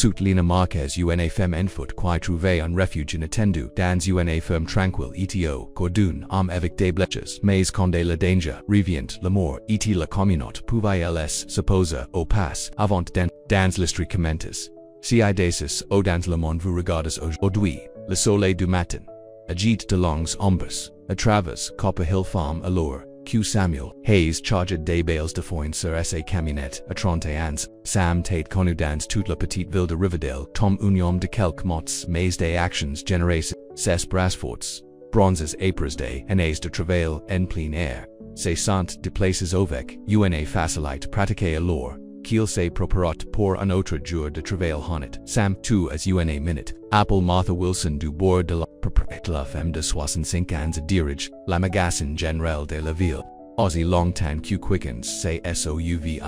suit Lina Marquez una femme en foot qui trouvé un refuge inattendu dans una ferme tranquille eto cordon avec des bleches mais condé la danger revient la mort et la communauté pouvait les supposer au pass avant dans l'histoire commentes. Si ideasis au dans le monde vous regardez aujourd'hui, le soleil du matin, agite de longues ombres, à travers Copper Hill Farm alors, Q. Samuel Hayes charged des bales de foin sur sa camionnette à 31 Sam Tate connu dans toute la petite ville de Riverdale Tom union de quelques mots mais des actions générées ses brasforts, bronzes épres des années de travail en plein air, se sont déplacés avec una facilite pratiquée alors, qu'il se préparat pour un autre jour de travail honnête. Sam 2 as una minute. Apple Martha Wilson du bord de la femme de 65 ans dirige la magasin général de la ville. Aussie longtemps que quickens se souvine.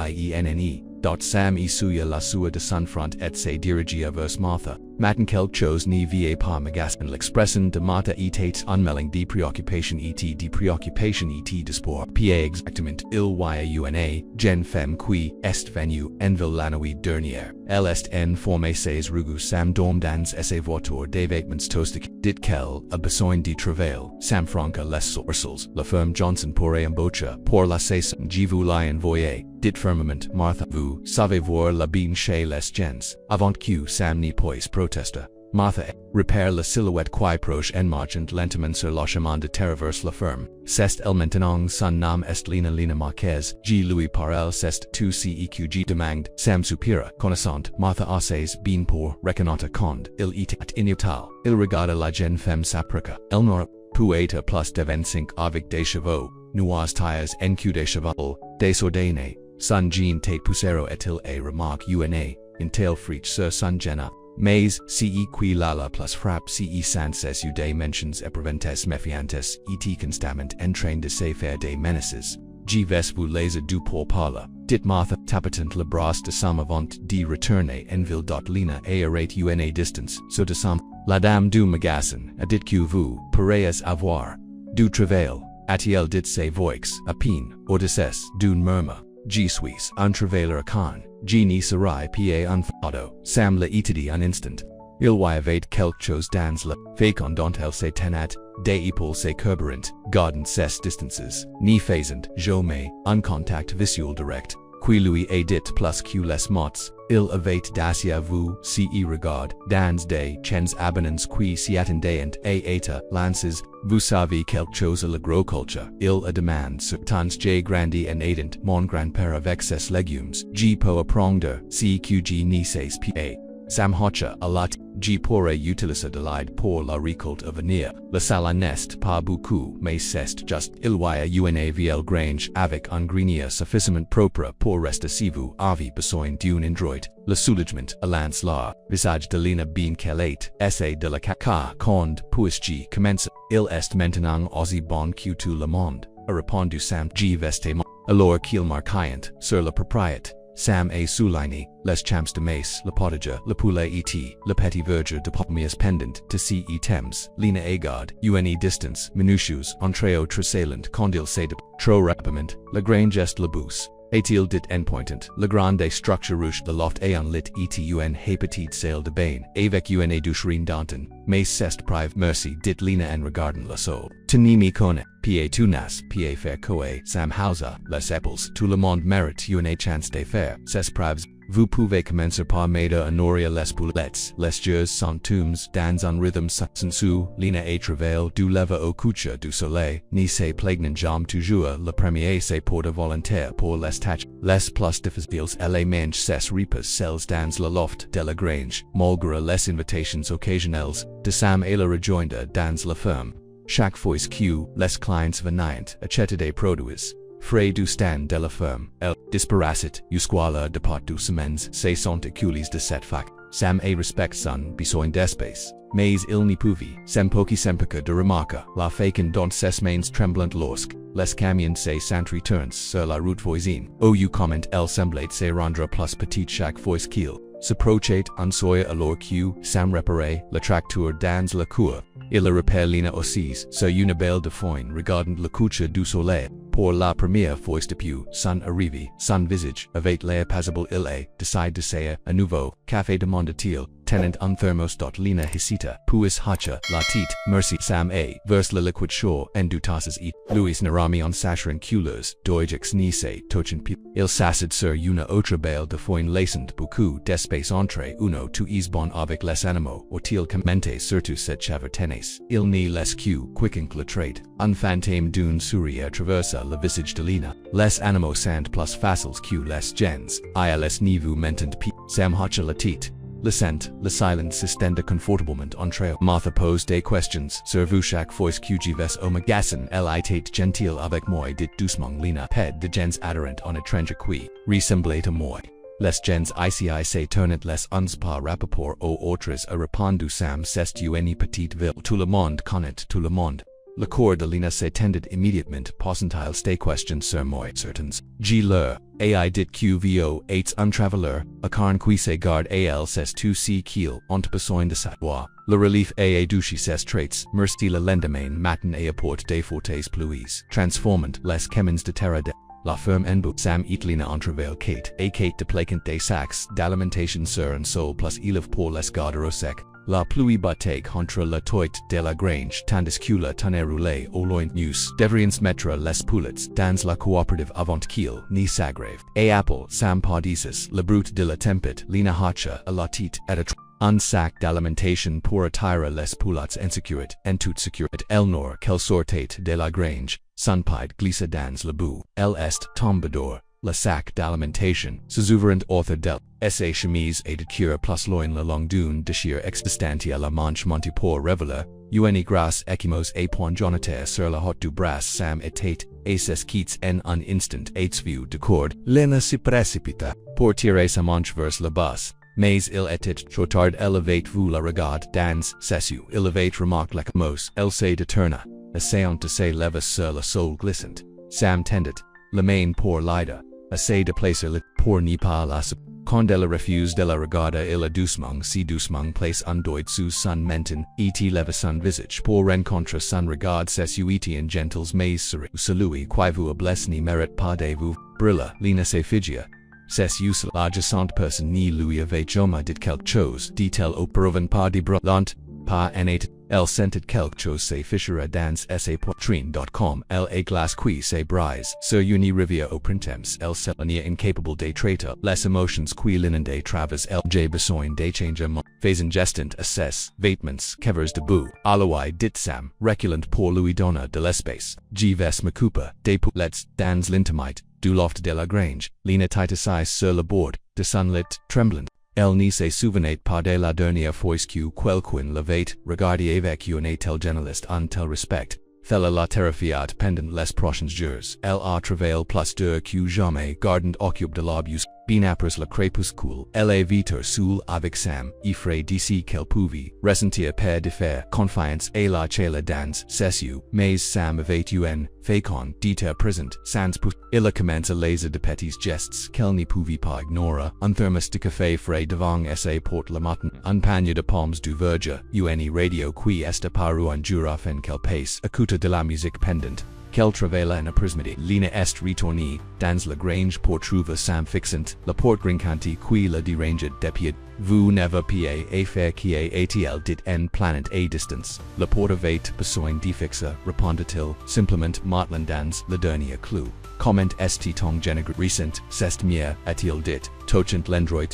Sam isuya la sua de son front et se dirigia vers Martha. Matin quelque chose ne vient pas magasin l'expression de Martha etat unmelling de préoccupation et de sport. Pa exactement il y una, gen femme qui est venue en ville la nuit dernière. Elle est en forme ses rugus Sam dorm dans esse voiture des vêtements toastic. Dit qu'elle a besoin de travail. Sam franca les sourcils. La firme Johnson pourrait embaucher pour la saison. Je vous l'ai envoyé. Dit firmament Martha vous savez voir la bien chez les gens. Avant que Sam n'y puisse protester. Martha repère la silhouette qui proche en marchant lentement sur le chemin de traverse la ferme. C'est elle maintenant son nom est Lina Marquez. G. Louis par elle c'est tout ceq demande. Sam soupira, connaissant Martha assez bien pour reconnaître quand il était inutile. Il regarda la jeune femme s'approcha. Elle n'aura pu être plus de 25 avec des chevaux, noirs tailles en cul de cheval, désordonnés. Son jean tate poussero est-il a remarque una, in tail friche sur son géna. Mais, ce qui lala plus frappe sans ses des mentions éprouvantes méfiantes et constamment en train de se faire des menaces. Je vais vous les du pour parler. Dit Martha, tapotant le bras de Sam avant de retourner en ville. Lina a arrêté una distance, sur de Sam. La dame du magasin a dit que vous pourriez avoir du travail. A-t-il dit ses voix à peine, ou de cesse d'un murmure. Je suis un travailleur con, je ne serai pas un fado. Sam l'a étudié un instant. Il y avait quelque chose dans le fécond dont elle se tenait, des épaules se couvrant, gardant ses distances, ne faisant jamais un contact visuel direct, qui lui est dit plus que les mots. Il avait dacia vous si regard, dans des chens abonnants qui s'y attendaient et étaient lances, vous savez quelque chose à la gros culture. Il a demandé sur tant j'ai grandi en aidant mon grand-père avec ses légumes, je peux apprendre ce que je ne sais pas. Sam hocha a la je pourrais utiliser de l'aide pour la récolte à venir. La salle n'est pas beaucoup, mais c'est juste. Il y a une vieille grange avec un grenier suffisamment propre pour rester si vous avez besoin d'un endroit. Le soulagement à la visage de Lina bien qu'elle est, essaie de la caca quand puis-je commencer. Il est maintenant aussi bon que tout le monde. A répondu Sam je vestement. Alors qu'il marquait sur la propriété. Sam a souligné les champs de maïs, le potager, le poulet et le petit verger de pommiers pendant de ces items. Lina a garde une distance minutieux entre au tressaillant quand il s'est trop rapidement. La grange est la bouse. A-t-il dit en pointant, la grande structure rouge de loft et en lit et une petite salle de bain, avec une doucherine danton, mais c'est prive merci dit Lina en regardant la sol. Tenez-me connaît, pa tu nas, pa faire coe, Sam hausa, les épaules, tout le monde mérite une chance de faire, ces prives. Vous pouvez commencer par m'aider à nourrir les poulettes. Les jours sont tombés dans un rythme sensu. Lina a travaillé du lever au coucher du soleil. Ni se plaignant jamais toujours. Le premier se porte volontaire pour les tâches les plus difficiles. Elle mange ses repas seuls dans le loft de la grange, malgré les invitations occasionnelles de Sam et la rejoindre dans la ferme. Chaque fois que les clients venaient acheter des produits, frais du stand de la ferme, elle disparaissait jusqu'à de part du semaines, se sont écoulés de cette fac. Sam a respect son besoin d'espace, mais il n'y pouvait, sempoki sempoca de remarque, la fécond dans ses mains tremblantes lorsque les camions se s'entretournent sur la route voisine. Au comment elle semblait se rendre plus petite chaque fois qu'il s'approchait un seuil alors que Sam réparait le tracteur dans la cour. Il repère Lina aussi sur une belle de foin regardant le coucher du soleil. pour la première fois depuis son arrivée, son visage, avec l'air paisible il est, décide d'essayer, à nouveau, café demande-t-il, tenant un thermos dot lina hesita, puis hacha, la tite, merci Sam a, verse le liquid chaud, en du tasses et, Louis narami en sacheren couleurs, doigex nisse, tochen pip, il s'acide sur une autre bale de foin laissant beaucoup d'espace entre uno tu is bon avec les animaux, ou-t-il commenté surtout cette chaveur tenace, il ni les que, quiconque le trait, un fantôme d'une sourire traversa le visage de lina, les animaux sont plus faciles que les gens, ils niveau mentant p, Sam hacha la tite. Le scent, le silence s'estende confortablement entre eux. Martha pose des questions. Sur vous chaque fois que je vais au magasin, elle était gentille avec moi dit doucement lina ped de gens adhérent en étranger qui ressemblait à moi. Les gens ici se tournent les uns par rapport aux autres a répondu Sam c'est une petite ville. Tout le monde connaît tout le monde. Le corps de lina s'étendait immédiatement passant-ils des questions sur moi certains. J leur. Ai dit qvo eights un traveleur, a carn qui se garde al ses tu si qu'il ont besoin de savoir. Le relief a duchi ses traits, merci le lendemain matin et apporte des fortes pluies, transformant les chemins de terre de la ferme en bout. Sam et lina entreveille Kate de placant des sacs d'alimentation sur un sol plus élève pour les garder au sec. La pluie battait contre la toit de la grange tandis que la tonnerre roulait au loin. Nous devrions mettre les poulets dans la coopérative avant qu'il ni s'aggrave. Et apple, Sam padises, le brut de la tempête, lina hacha, a la tite, et a un sac d'alimentation pour attirer les poulets en sécurité, en toute sécurité. Elnor, qu'elle sortait de la grange, son pied glissa dans le bout. Elle est tombador. Le sac d'alimentation, ses ouvrant author del, sa chemise et de cuir plus loin le long d'une déchire existantia la manche monti pour révéler, une grâce échimos et point jonater sur la haute du bras Sam était, et ses quittes en un instant et vu de corde, lena se précipita, pour tirer sa manche vers le bas. Mais il était trop tard élevate vous la regarde dans sessu élevate remarque like mos, elle se détourna, essayant de se lever sur le sol glissant. Sam tendait, la main pour l'ida. Essaye de placer le pour n'y pas la quand elle refuse de la regarder il a doucement place un doigt sous son menton, et lève son visage pour rencontrer son regard ses en gentles mais celui qui vous blesse ni mérite pas de vous, briller, lina se figia. Ses usel l'adjacente personne ni lui avait jamais dit quelque chose, dit-elle auparavant pas de brillant, pas en était. Elle sentait quelque chose se fichera dans sa poitrine.com. Elle a glace qui se brise sur une rivière au printemps. Elle se l'ania incapable de traiter les émotions qui l'inondaient travers elle. J'ai besoin de changement. Faisant gestant à ses vêtements covers de boue. Aloi dit Sam, reculant pour lui donner de l'espace. J'y vais m'occuper des poulets dans l'intimite du loft de la grange. Lina titesise sur le bord de son lit, tremblant. Elle ne se souvenait pas de la dernière fois que quelqu'un l'avait regardé avec une telle journaliste en tel respect. Thella la terrifiat pendant les prochains jours. Elle a travaillé plus dur que jamais gardant occupe de l'obus. Bien après le crépuscule, elle est vite seule avec Sam, effrayée d'ici qu'elle pouvait ressentir per de faire confiance et la chela dans ses mais Sam avait une fécond d'être présent sans pouce. Il a commencé les de petits gestes qu'elle ne pouvait pas ignorer. Un thermos de café frais devant sa porte le matin, un panier de pommes du verger, une radio qui est paru en giraffe qu'elle passe, écouter de la musique pendante. Qu'elle travaille en après-midi. Lina est retournée dans la grange pour trouver Sam fixant la porte grincante qui la dérangeait depuis. Vous n'avez pas faire qui est-il dit en planant à distance. La porte avait besoin de fixer, répondit-il, simplement maintenant dans le dernier clou. Comment est ton génègre récent, c'est mieux, a-t-il dit, tochant l'endroit,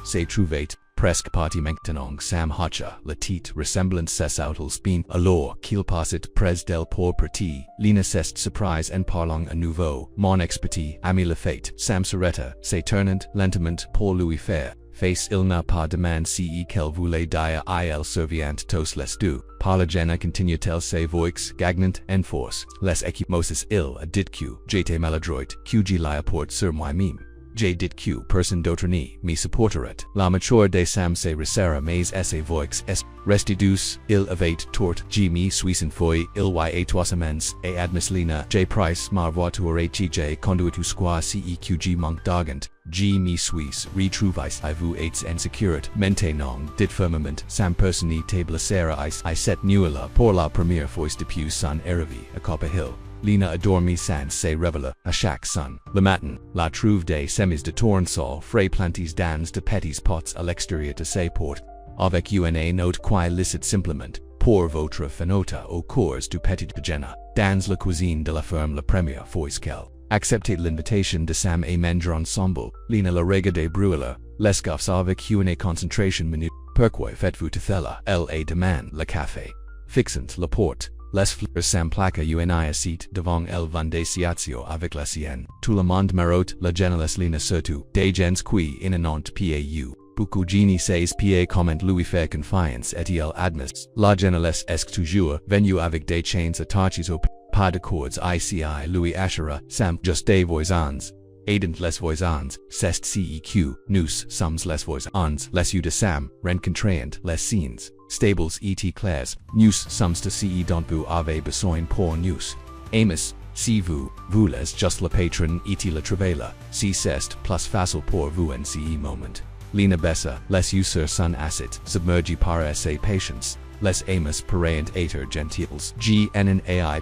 se trouvait. Presque parti maintenant Sam hacha, la tite ressemblant ses outils bien, alors qu'il passait près d'elle pour partie, Lina s'est surprise en parlant à nouveau, mon expertise, ami le fait, Sam s'arrêta, se tournant lentement pour lui faire, face il n'a pas demandé si qu'elle voulait dire à elle survient tous les deux, par la gêne continue-t-elle ses voix, gagnant en force, les équipemoses il a dit que j'étais maladroit, que je l'apporte sur moi-même. J'ai dit que personne d'autre ni me supporterait. La mature de Sam se resserra mais sa voix est restée douce, il avait tort, je me suis enfoué, il y a 3 semaines, et admis Lina, j'ai pris ma voiture et j'ai conduit au square CEQG manque d'argent, je me suis retrouvé à vous êtes en sécurité. Maintenant, dit fermement, Sam personne te blessera I cette nuit-là pour la première fois depuis son arrivée à Copper Hill. Lina adore me sans se revela, à chaque son. Le matin, la trouve des semis de tournesol, frais plantis dans de petits pots à l'extérieur de ses portes. Avec une note qui licite simplement, pour votre fenota au cours du petit déjeuner, dans la cuisine de la ferme la première fois qu'elle acceptait l'invitation de Sam et manger ensemble. Lina la rega de brûler, les gaffes avec une concentration minute. Pourquoi faites-vous tout cela? Elle demande le café. Fixant la porte, les fleurs s'emplaquent une assit devant elle vendéciatio avec la sienne. Tout le monde marotte la genelesse Lina surtout, des gens qui inanont pau. Beaucoup genie says pa comment lui fait confiance et il admits. La genelesse est toujours venue avec des chains attachés au pas de cordes ici lui achera, Sam just des voisins. Aidant les voisins, c'est ceq, nous sommes les voisins, les u de Sam, rencontrant les scenes, stables et clairs, nous sommes de ce dont vous avez besoin pour nous. Amos, si vous voulez juste la patron et la travailler, si c'est plus facile pour vous en ce moment. Lina bessa, les u sur son asset, submergé par sa patience, les Amos parent eter gentils, gnaipa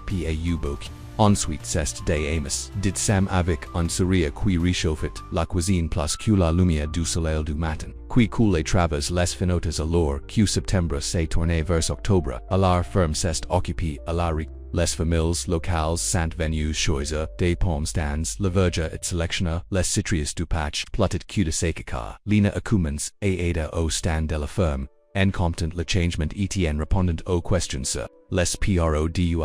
book. Ensuite c'est des Amos, dit Sam avec un sourire qui réchauffait la cuisine plus que la lumière du soleil du matin, qui coule travers les fenêtres alors que septembre s'est tourné vers octobre, à la ferme s'est occupée à la les familles locales sont venues choisir des pommes stands, la verge et sélectionna les citrouilles du patch, plutôt que de sécacar. Lina accumens et aida au stand de la ferme, incompetent le changement et en répondant aux questions les produits.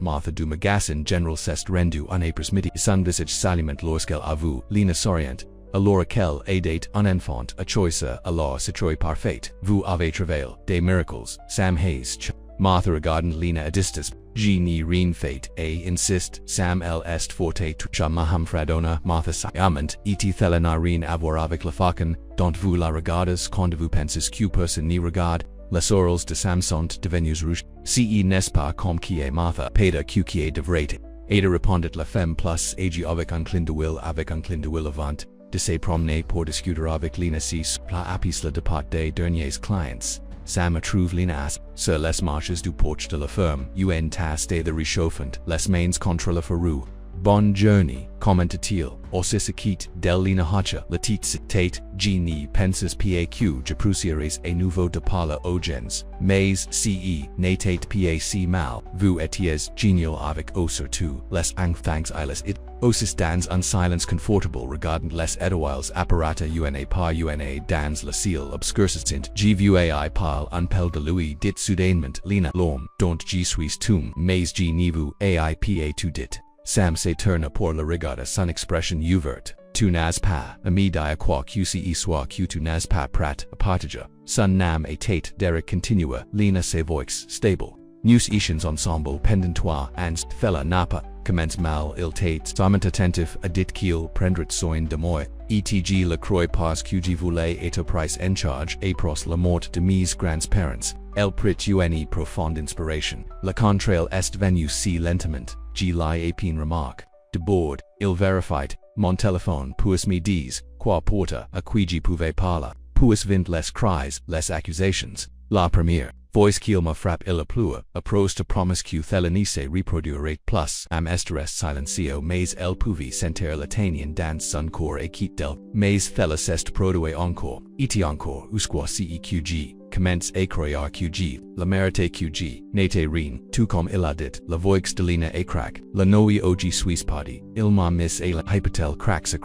Martha du magasin general s'est rendu en après midi. Son visage s'alimente lorsqu'elle avoue, Lina s'oriente, alors qu'elle aidait un enfant à choisir alors citrouille parfaite. Vous avez travaillé des miracles, Sam Hayes. Martha regardant Lina à distance, je n'ai rien fait et insiste, Sam elle est forte tucha maham fradona. Martha s'amant, et thela n'a rien à voir avec la facan, dont vous la regardez quand vous pensez que personne n'y regarde. Les orals de Sam sont devenus rouges. Ce n'est pas comme qui est Martha, peda qui devrait. Ada répondit la femme plus agi avec un clin d'huile avant de se promener pour discuter avec Lina si plat apis la départ des derniers clients. Sam trouve Lina sur les marches du porche de la ferme, un tas de réchauffant, les mains contre la ferrue. Bonne journée, commenta-t-il, aussi se quitte del Lina hacha, la tête, genie penses paq je prussieres et nouveau de parler aux gens, mais ce n'était pas mal, vous étiez genial avec eux surtout, les enfants iles it, aussi dans un silence confortable regardant les étoiles apparata una par una dans le ciel obscurcissant, je vois par un pel de lui dit soudainement Lina l'homme, dont je suis tum, mais je n'y vous ai pas tout dit. Sam se tourna pour le regarder son expression ouverte. Tu n'as pas, ami dia quoi que ce soit que tu n'as pas prat à partager. Son nam et tête derrière continua, Lina se voix stable. Nous étions ensemble pendant 3 ans, fella n'a pas, commence mal il tête, sommet attentif à dit qu'il prendrait soin de moi, etg le croix parce que je voulais être pris en charge après la mort de mes grands-parents. Elle prit une profonde inspiration. Le contrail est venu si lentement. Je l'ai épine remarque. De bord, il vérified, mon téléphone puis me dis, quoi porta à qui je pouvais parler, puis vint les cris, les accusations. La première, voice qu'il me frappe il a plu, a pros te promise que thelanice reproduirait plus, am estres silencio mais elle pouvait sentir la tenien dans son corps et quitte del, mais thela s'est produit encore, et encore, usquoi ceqg. Commence à croire QG, la mérite QG, n'était rien, tout comme il a dit, la voix de Lina et crack, la noie OG Swiss party, il m'a mis à la hypotel cracks.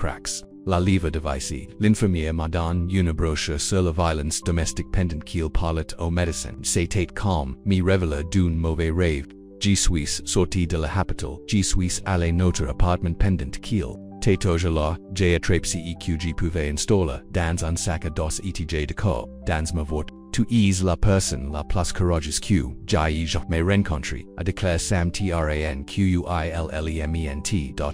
La livre de vici, l'infirmière m'a donné une brochure sur la violence domestique pendant qu'il parlait au médecin, c'était calme, me révéla d'un mauvais rêve, je suis sorti de la hôpital, je suis allé notre appartement pendant qu'il toujours là, j'ai attrapé ceqg pouvait installer, dans un sac à dos etj de corps, dans ma voix. Tu es la personne la plus courageuse que j'ai jamais rencontrée, a déclaré Sam tranquillement.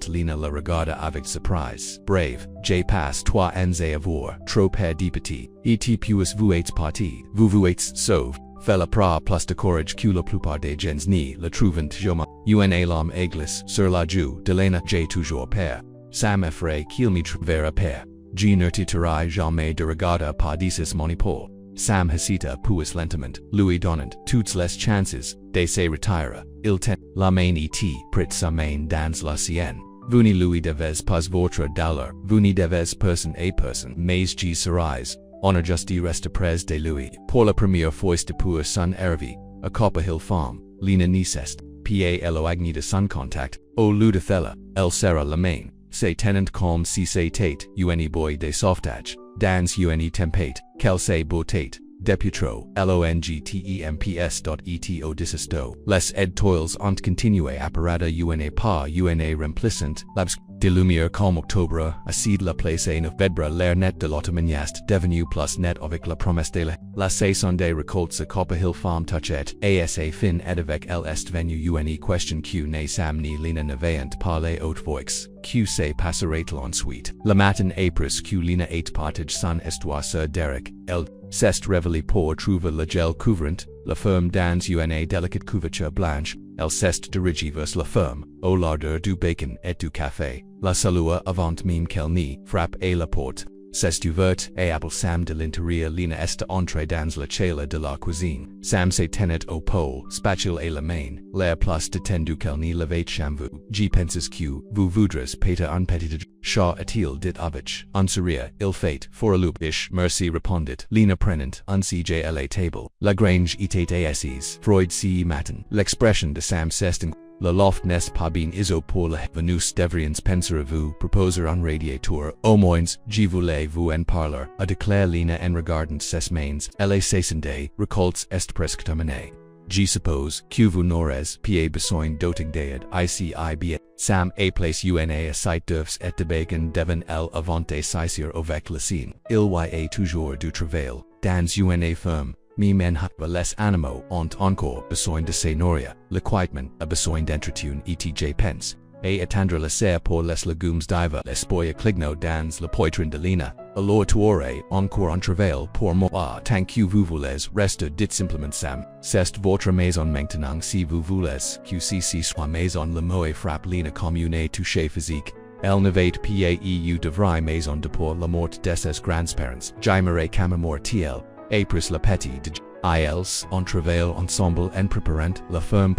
Lina la regarda avec surprise. Brave, j'ai passé 3 ans à avoir trop peur de petit, et puis vous êtes parti, vous êtes sauvé. Fait la pra plus de courage que la plupart des gens ni le trouvant jamais. Une l'homme église sur la joue de Lina j'ai toujours peur. Sam effraie qu'il me verra peur. Je ne t'arrêterai jamais de regarder pas d'ici mon épaule. Sam Hasita puis lentiment, Louis donnant, toutes les chances, de se retire, il ten, la main et prit sa main dans la sienne. Vous ne lui devez pas votre dollar, vous ne devez personne à personne, mais je serais, honor justi reste près de lui, pour la première fois depuis son arrivée, à Copperhill Farm, Lina Nicest, pa agni de son contact, au lieu de thella, elle sera la main, se tenant comme si c'était une boy de softage, dans une tempête, qu'elle se beautate, deputro, longtemps.eto disisto, les ed toils ont continué apparata une pas une remplissant, labs de lumière comme octobre, acide la place neuf vedra l'air net de l'automne devenu plus net avec la promesse de la saison des récoltes à Copperhill Farm touchet, asa fin et avec l'est venu une question q ne sam ni lina nevaant par les hautes voix, q se passerait ensuite. Le matin après q lina eight partage son histoire sur Derek, elle s'est révélée pour trouver le gel couvrant, la ferme dans une délicate couverture blanche, elle s'est dirigée vers la ferme, au l'ardeur du bacon et du café, la salua avant même qu'elle n'y frappe à la porte. C'est ouverte et appelle Sam de l'intérieur lina est entrée dans la chala de la cuisine. Sam se tenait au pôle, spatule à la main, l'air plus détendu qu'elle n'y l'avait jamais vu. J'y penses que vous voudrez péter un petit chat a-t-il dit avec un sourire, il fait, for a loop ish, merci répondit, lina prenant, un cj à la table. La grange était assise, Freud si matin. L'expression de Sam s'est le loft n'est pas bien iso pour la venus devriens penserez-vous proposer un radiateur, au moins, je voulais vous en parler, a déclare Lina en regardant ses mains, elle s'assendait, récoltes est presque terminée. Je suppose que vous n'aurez pas besoin d'autant d'aide, ICIB, Sam a place una a site d'œufs et de bacon devant elle avant de s'asseoir avec la scène. Il y a toujours du travail, dans una ferme. Mi men ha les animaux ont encore besoin de se nourrir, l'équipement a besoin d'entretien etc. pense, et attendre la serre pour les légumes d'hiver l'espoir cligno dans le poitrin de Lina, alors tu aurais encore un travail pour moi tant que vous voulez rester dit simplement Sam, c'est votre maison maintenant si vous voulez que si soit maison le mot frappe Lina comme une touche physique. Elle n'avait pas eu de vraie maison depuis la mort de ses grands-parents, j'aimerais camomortiel. Après la petite de ils en travail ensemble en préparant la ferme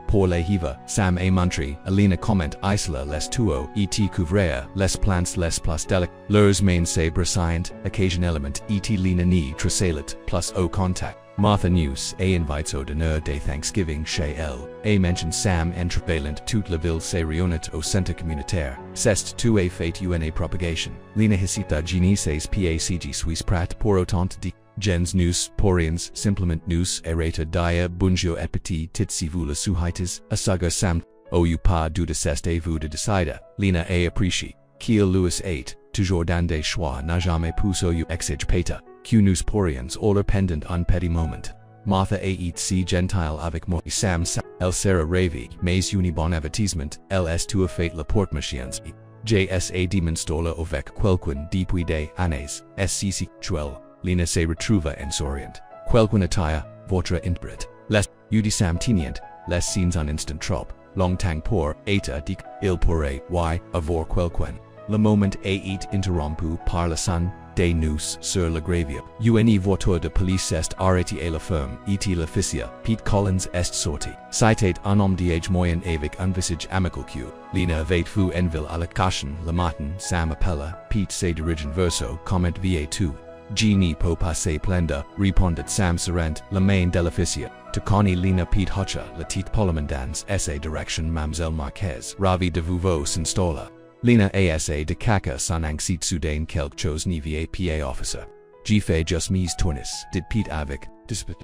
pour la hiva. Sam a montré, Alina comment isla les tuaux et couvrir les plantes les plus délicates. Leurs mains se brassaient, occasionnellement et Lina ni tressaillit plus au contact. Martha News a invites au dîner de Thanksgiving chez elle, a mention Sam en travaillant toute la ville se réunit au centre communautaire. C'est tout a fait une propagation. Lina hicita genises pacg suis prat pour autant de gens nous poriens simplement nous errata dia bunjo et petit tit si vous le suhites, asaga Sam, ou pas du de cest à vous de décider. Lina a apprécié, qu'il Louis 8, toujours dans des choix n'a jamais poussé ou exige peta. Q nous poriens or pendant un petit moment. Martha a et si gentile avec moi Sam elle sera ravie, mais une bon avertissement, elle est tout fait la porte machines. JSA demonstola avec quelqu'un depuis des années, SCC Chuel, Lina se retrouva en souriant. Quelqu'un attire, votre intbret. Les ud Sam tenient, les scenes un instant trop, longtemps pour, eta dic, il pourrait, avoir quelqu'un. Le moment est interrompu par le son des nous sur le gravier. Une voiture de police est arrêtée à la ferme, et l'officier, Pete Collins est sorti. C'était un homme d'âge moyen avec un visage amical que Lina avait vu en ville à la caution le matin. Sam appela, Pete se dirige verso, comment va-tu? Je ne peux passer plenda, répondit Sam serrant, la main de l'officier. To connaît Lina Pete Hutcha, la tite polymandans, sa direction Mamselle Marquez, ravi de vous s'installer. Lina asa de caca son anxiété soudaine quelque chose n'y pa officer. J'ai fait just mes tournis, dit Pete avec,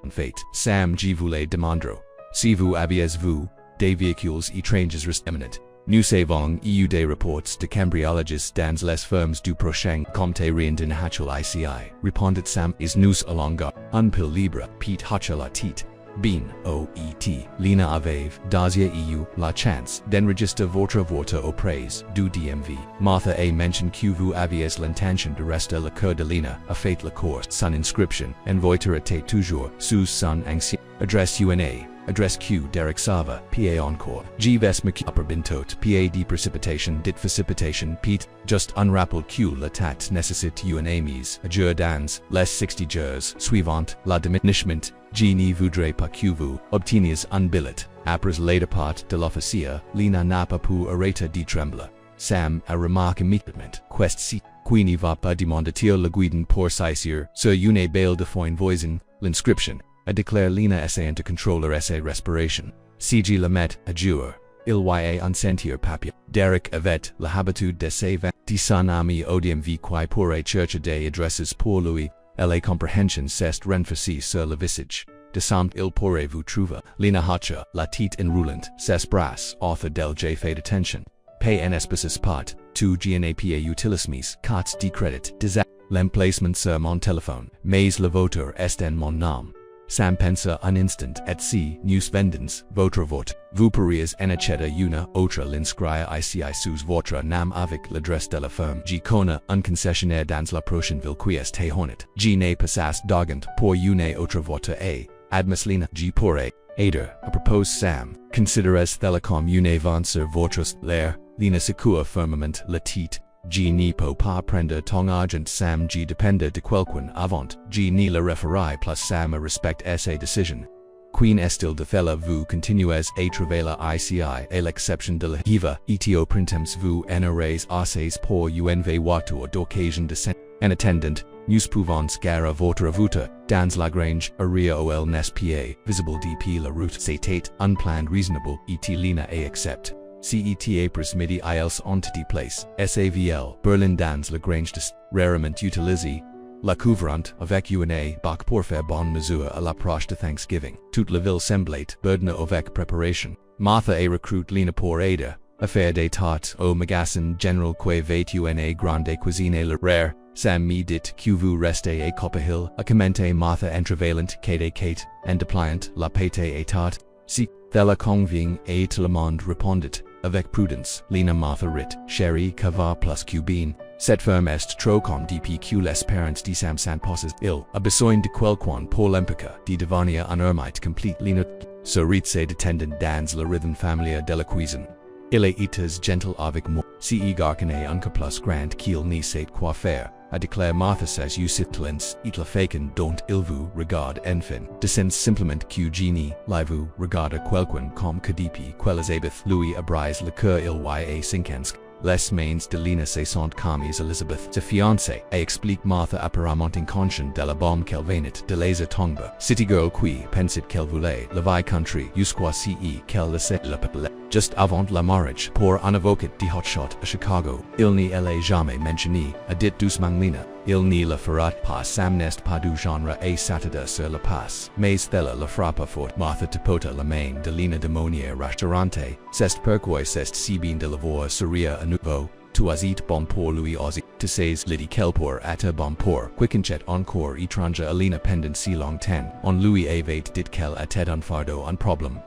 en fait, Sam je voulais demander. Si vous aviez vu, des véhicules étranges restent. Nous avons eu des reports de cambriolages dans les fermes du prochain comté rien de natural ICI, répondit Sam is nous allonga, un peu libre, Pete Hutcha la tite. Bien, OET, Lina avait, d'asier eu, la chance, d'enregistrer votre vote auprès du DMV. Martha a mentioned que vous aviez l'intention de rester le cœur de Lina, a fait la course, son inscription, envoyera toujours, sous son ancien adresse UNA, Address Q Derek Sava, PA Encore. G Ves McQ Upper Bintot, PA Precipitation Dit Precipitation Pete, Just Unrappled Q La Tat Necessit U and Amies, Adjure Dans, Les 60 Jers, Suivant, La Diminishment, G Ni Voudre Pas Q Vous, Obtenias Unbillet, Apres Later Part de l'Officia, Lina Napa Pu Areta di Trembla. Sam, a remarque immediatement, Quest C. Queenie va pas demandatir le guiden pour saisir, sur une bail de foin voisin, l'inscription, a declare Lina essay into controller essay respiration. CG Lamet, a jure, il y unsentir papia. Derek Avet, la habitude de save, di son ami odium vi qui pour a church des addresses pour lui, la comprehension cest renforcée sur le visage. De samt il pourrait vous trouver, Lina Hacha, la tite enroulant, ses bras, author del J fait attention. Pay en espèces part, tu gnapa utilismis, cots decredit, desa, l'emplacement sur mon téléphone, mais le voteur est en mon nom. Sam pensa un instant et si, nous vendens, votre vote, vous pourriez en acheta una autre l'inscrire ici sous votre nam avec l'adresse de la firme. G Kona, un concessionnaire dans la prochaine ville qui est hornet. G ne passas dogant pour une autre vote a. Admis Lina, G pourrait, aider, a propose Sam, consideres thelecom une vent sur votre l'air, Lina secua firmament la tite, G ni po pas prendre ton argent Sam G depende de quelqu'un avant, G ni la referai plus Sam a respect sa decision. Queen estil de fella vous continuez a travailler ici à l'exception de la hiva, etio printemps vous n'aurez assez pour unv voiture d'occasion de scène. En attendant, nous pouvons gara votre voûte, dans la grange, aria ol nespa, visible dp la route c'est unplanned reasonable, et lina a accept. CET Apres midi IELTS entity place, SAVL, Berlin dans la grange de rarement utilisé, la couvrante, avec UNA, Bach pour faire bonne mesure à l'approche de Thanksgiving. Toute la ville semblait, burden avec préparation. Martha a recruit Lina pour aider, affaire des tartes au magasin general que vait UNA grande cuisine le rare, Sam me dit que vous restez à Copperhill, a commenté Martha entrevalent Kate, en dépliant la pâte et tarte. Si, thella conving et tout le monde répondit, avec prudence, Lina Martha rit, chérie cava plus cubine, cette ferme est trop comme dpq l'espérance de Sam san posses il, a besoin de quelqu'un pour l'empica, de devenir un ermite complete Lina, so rit se détendant dans le rhythm familier de la cuisine. Il est gentle avec moi, si garcane unque plus grand qu'il ni sait quoi faire. I declare Martha says you sitlens, it la faken don't il vous regarde enfin. Descends simplement que genie, li vous regarde quelqu'un comme kadipi quelazabeth Louis abrise le cœur il y a cinquansk. Les mains de Lina se sont commis Elizabeth, sa fiancée, et explique Martha apparemment inconscient de la bombe qu'elle venait de laser tomber. City girl qui pensit qu'elle voulait la vie country, jusqu'à ce qu'elle laissait le peuple. Just avant la marriage, pour un avocat de hotshot à Chicago, il n'y est jamais mentionné, a dit doucement Lina, il n'y le fera pas Sam n'est pas du genre à s'attarder sur la passe, mais thella la frappa fort. Martha tapota la main de Lina de monier restaurante, c'est pourquoi c'est si bien de l'avoir sourire à nouveau, tu as it bon pour lui aussi, tu sais lidi kelpour à bon pour, quickenchet encore étranger à Lina pendant si longtemps, on lui avait dit qu'elle était un fardeau un problème,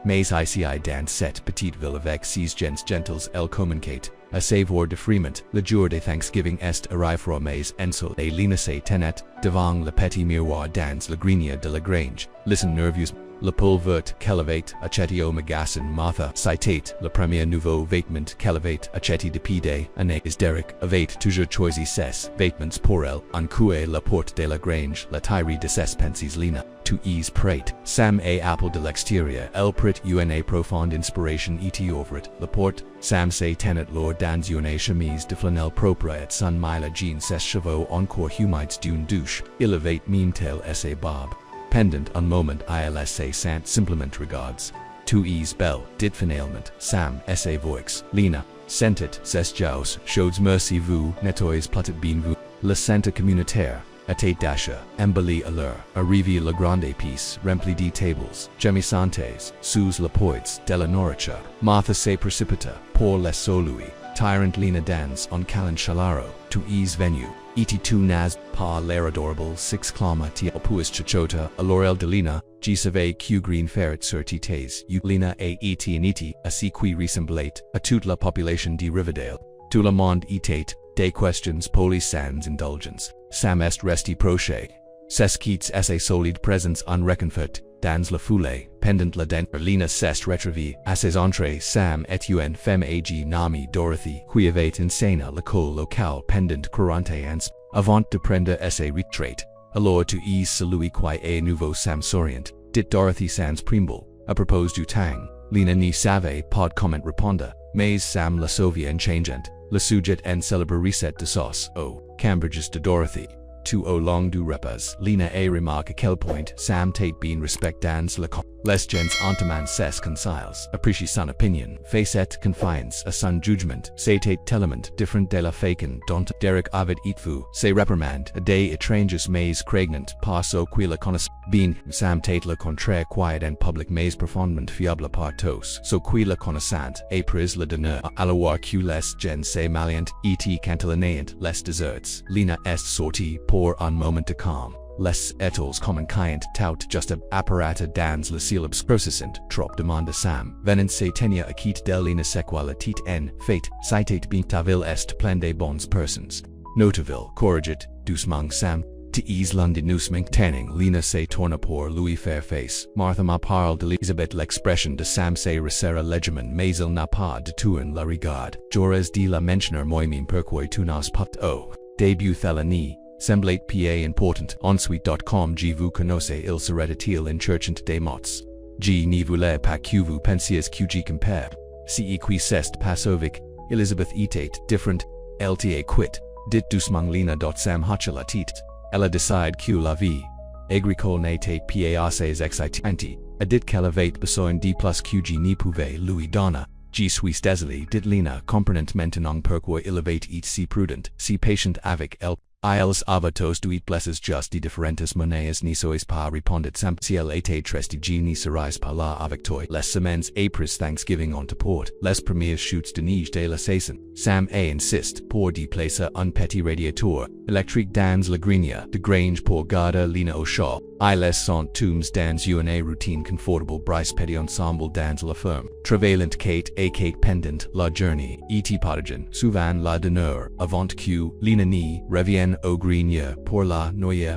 mais ici dans cette petite ville avec ses gens gentles elle communicate. A savoir de Fremont, le jour de Thanksgiving est arrivé mais enso et Lina se tenait devant le petit miroir dans la grenier de la grange. Listen nervieusement. Le pole vert qu'elle acheti au magasin Martha citate le premier nouveau vêtement qu'elle acheti depuis des années is Derek avait toujours choisi ses vêtements pour elle en coué la porte de la grange la taille de ses pensies Lina. To ease prate, Sam a apple de l'extérieur, elle prit une profonde inspiration et ouvrit la porte, Sam se tenait lors dans une chemise de flanelle propre et son mila jean ses cheveux encore humides d'une douche, il avait mime-tel esse bob. Pendant un moment ilsa sant simplement regards. To ease belle, dit finalement, Sam esse voix, Lina, sentit ses jaus, chaudes merci vous, nettoyez platet bien vous, le centre communautaire. Atate dasha, embellie à l'heure, arrivi la grande épice, rempli de tables, gemisantes, sous la poids de la nourriture. Martha se precipita, pour les Celui, tyrant Lina dans un calent chalaro, to ease venue. Et tu n'as pas l'air adorable s'exclama tia puis chachota, à l'oreille de Lina, G savait que green ferret sur tites, Lina et niti, à ce qui ressemblait, à toute la population de Riverdale. Tout le monde était, des questions polies sans indulgence. Sam est resti proche. Ses quittes esse solide présence en reconfort, dans la foulée, pendant la dent, Lina s'est retrouvée à ses entrées, Sam et une femme âgée nommée Dorothy, qui avait enseigné l'école locale pendant 40 ans, avant de prendre ses retraites. Alors tu es celui qui est nouveau Sam souriant, dit Dorothy sans préambule. À propos du temps, Lina ne savait pas comment répondre, mais Sam la sauvait en changeant le sujet en célèbre recette de sauce au Cambridges de Dorothy. Tout au long du repas, Lina a remarqué à quel point Sam tait bien respect dans le camp. Les gens entièrement ses conseils, apprécient son opinion, fait confiance à son jugement, c'était tellement différent de la façon dont Derek avait été ses réprimandes à des étrangers mais prégnant par ceux qui le connaissent bien. Sam tait le contraire quiet en public mais profondément fiable par tous ceux qui le connaissant et pris le donneur à alors que les gens se malient et quand il n'ayant les desserts. Lina est sortie pour un moment de calme. Les étoiles communicant tout juste apparaître dans le ciel obscurcissant, trop demanda Sam. Venant se tenir à quitte de Lina sequa la tête en fait, c'était bien taville est plein de bonnes personnes. Notaville, corrigeait doucement Sam. T'es lundi nous maintaining, Lina se tourna pour lui faire face. Martha m'a parlé de l'Elisabeth l'expression de Sam se resserra légèrement mais il n'a pas de tourner la regarde. J'aurais dit la mentionner moi-même pourquoi tu n'as pas début thelani. Semblait pa important. Ensuite.com je vous connaissez il serait-il inchurchant des mots. Je ne voulais pas que vous pensiez que je compare. Si qui c'est passovic, Elizabeth était différente. Elle t'a quit. Dit doucement Lina. Sam hocha la tête. Elle a décidé que la vie agricole n'était pas assez excitante. A dit qu'elle avait besoin de plus que je ne pouvais lui donner. Je suis désolé, dit Lina, comprenant maintenant pourquoi il avait été si prudent, si patient avec elle. Ils avaient de blesses just de différentes monnaies ne sois pas répondit Sam. Si elle était triste je ne serais pas là avec toi. Les semaines après Thanksgiving ont port, les premières chutes de neige de la saison. Sam a insiste pour déplacer un petit radiateur électrique dans la grenier de grange pour garder Lina au chaud. Ils sont tous dans une routine confortable brise petit ensemble dans la ferme. Travaillant Kate et Kate pendant la journée, et partageant souvent la donneur avant que Lina ne revienne au grenier pour la noyer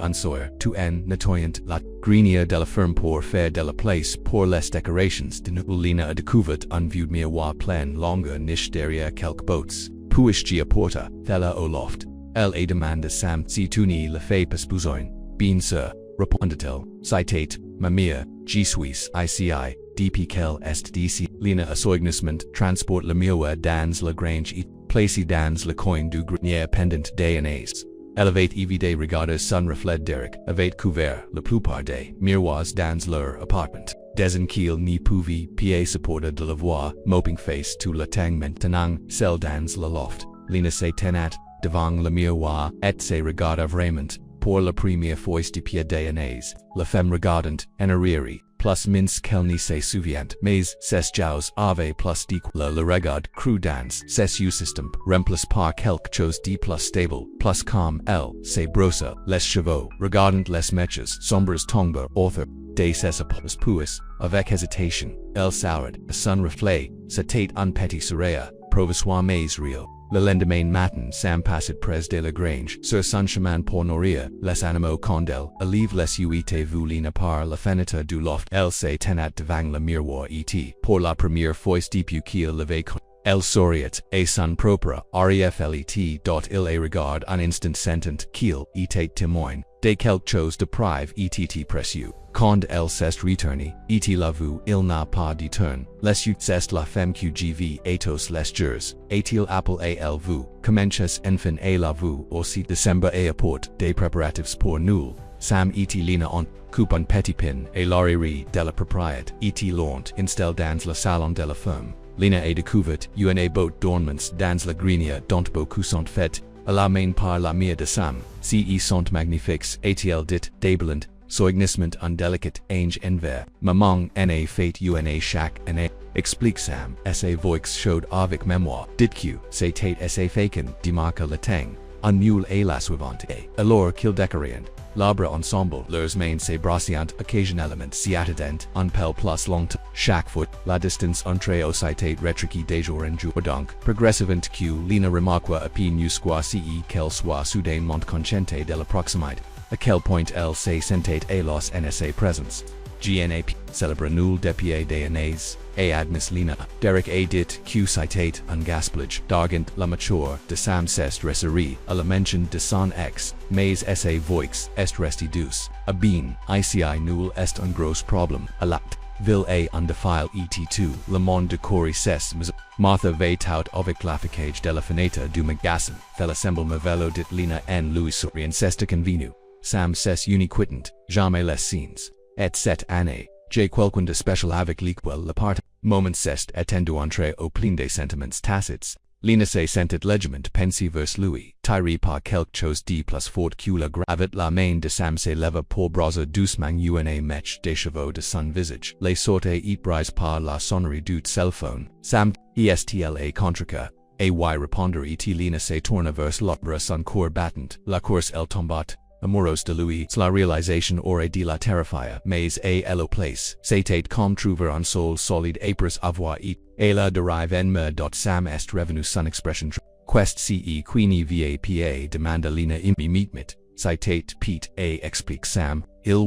un soir, tout en nettoyant la grenier de la ferme pour faire de la place pour les décorations de Noël. Lina a découvert un vieux miroir plein longue niche derrière quelques bottes. Puis apporta thella au loft. Elle a demandé Sam si tu ne le fais pas besoin. Bien sûr, répondit-elle. Citate, ma mère, je suis ici, depuis quel est d'ici. Lina assoignissement transporte le miroir dans la grange et placé dans le coin du grenier pendant des années. Elle avait évité regarder son reflet. Derek avait couvert la plupart des miroirs dans leur appartement. Dès qu'il ne pouvait pas supporter de la voir moping face tout le temps maintenant, celle dans le loft. Lina se tenait devant le miroir et se regarda vraiment. Pour la première fois depuis des années, la femme regardant en arrière, plus mince qu'elle ne se souvient, mais ses jaws avaient plus d'éclat. Le regard cru dans ses yeux système, remplacé par quelque chose de plus stable, plus calme. Elle se brossa les cheveux, regardant les mèches sombres tomber author de ses épaules puis, avec hésitation, elle s'arrête à son reflet, c'était un petit sourire, provisoire mais réel. Le lendemain matin, Sam passait près de la grange, sur son chemin pour nourrir les animaux quand elle arrive les yeux vu Lina par la fenêtre du loft. Elle se tenait devant le miroir et pour la première fois depuis qu'il l'avait connu. Elle souriait et son propre arrivée. Il a regardé un instant sentant qu'il était témoin de quelque chose de prive et précieux. Quand elle s'est retournée, et l'a vu, il n'a pas de tourne. Les yeux c'est la femme que je vis tous les jours. Et-il appelé elle vous, commences enfin à la vue aussi. Décembre et apporte des préparatifs pour nous. Sam et Lina ont coupé un petit pin et l'arrière de la propriété et l'ont installé dans le salon de la ferme. Lina a découvert une botte d'ornements dans la grenier dont beaucoup sont faits à la main par la mère de Sam. Si ils sont magnifiques, a-t-il dit, débilant, soignissement un délicat ange envers. Maman en a fait une chaque année, explique Sam, sa voix chaude avec mémoire. Dit que c'était assez fécond de marquer le temps. Un nul et la suivante et, alors qu'ils décoraient l'arbre ensemble, leurs mains se brassaient occasionnellement si attendant un peu plus longtemps. Chaque fois, la distance entre eux s'était rétrécie de jour en jour. Donc, progressivement que Lina remarqua à peine jusqu'à ce qu'elle soit soudainement consciente de la proximité à quel point elle se sentait à los nsa presence. GNAP, celebra nul depuis des années, et admis lina, Derek a dit q citate un gaspillage d'argent la mature de sam cest resserie à la mention de son ex, mais sa voix est resti douce, a bien, ici nul est un gros problème, à l'acte. Ville a undefile et2, le monde de Corey ses Martha ve tout avec l'afficage de la fenêtre du magasin, fel assemble mavello dit lina en Louis Sorian sesta convenu, sam ses uniquitant, jamais les scenes, et cette année, j'ai quelqu'un de spécial avec lequel la part, moment c'est attendu entrer au plein des sentiments tacites, lina se sentit legiment pensive vers Louis, tiré par quelque chose de plus fort que la gravite la main de sam se leva pour brasser doucement una mèche des cheveux de son visage, les sortes et brise par la sonnerie du cellphone, sam, estla contrica, ay répondre et lina se tourne vers l'opera son corps battant, la course elle tombat, amoureuse de Louis, la réalisation aurait de la terrifier, mais elle au place, c'était comme trouver un sol solide après avoir et la derive en me dot sam est revenu son expression quest ce queenie vapa demanda lina immimitmit, citate Pete a explique sam, il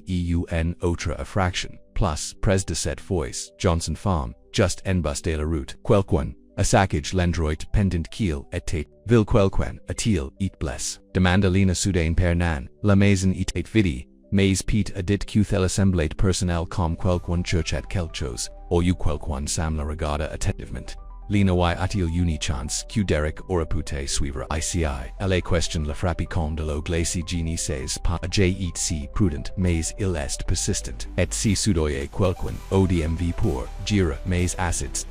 yaeun autre affraction, plus pres de cette voice, Johnson farm, just en bus de la route, quelqu'un, a saccage l'endroit pendant qu'il était, vil quelqu'un, a-t-il, et blesse, demanda lina soudain per nan, la maison était vide, mais Pete a dit que l'assemblée personnelle comme quelqu'un cherchait quelque chose, ou quelqu'un sam la regarda attentivement. Lina y a-t-il une chance que Derek aurait pu suivre ici, elle question la frappe comme de l'eau glacée genie says pas si prudent, mais il est persistent, et si soudoyer quelqu'un, odmv pour, gira, mais acids.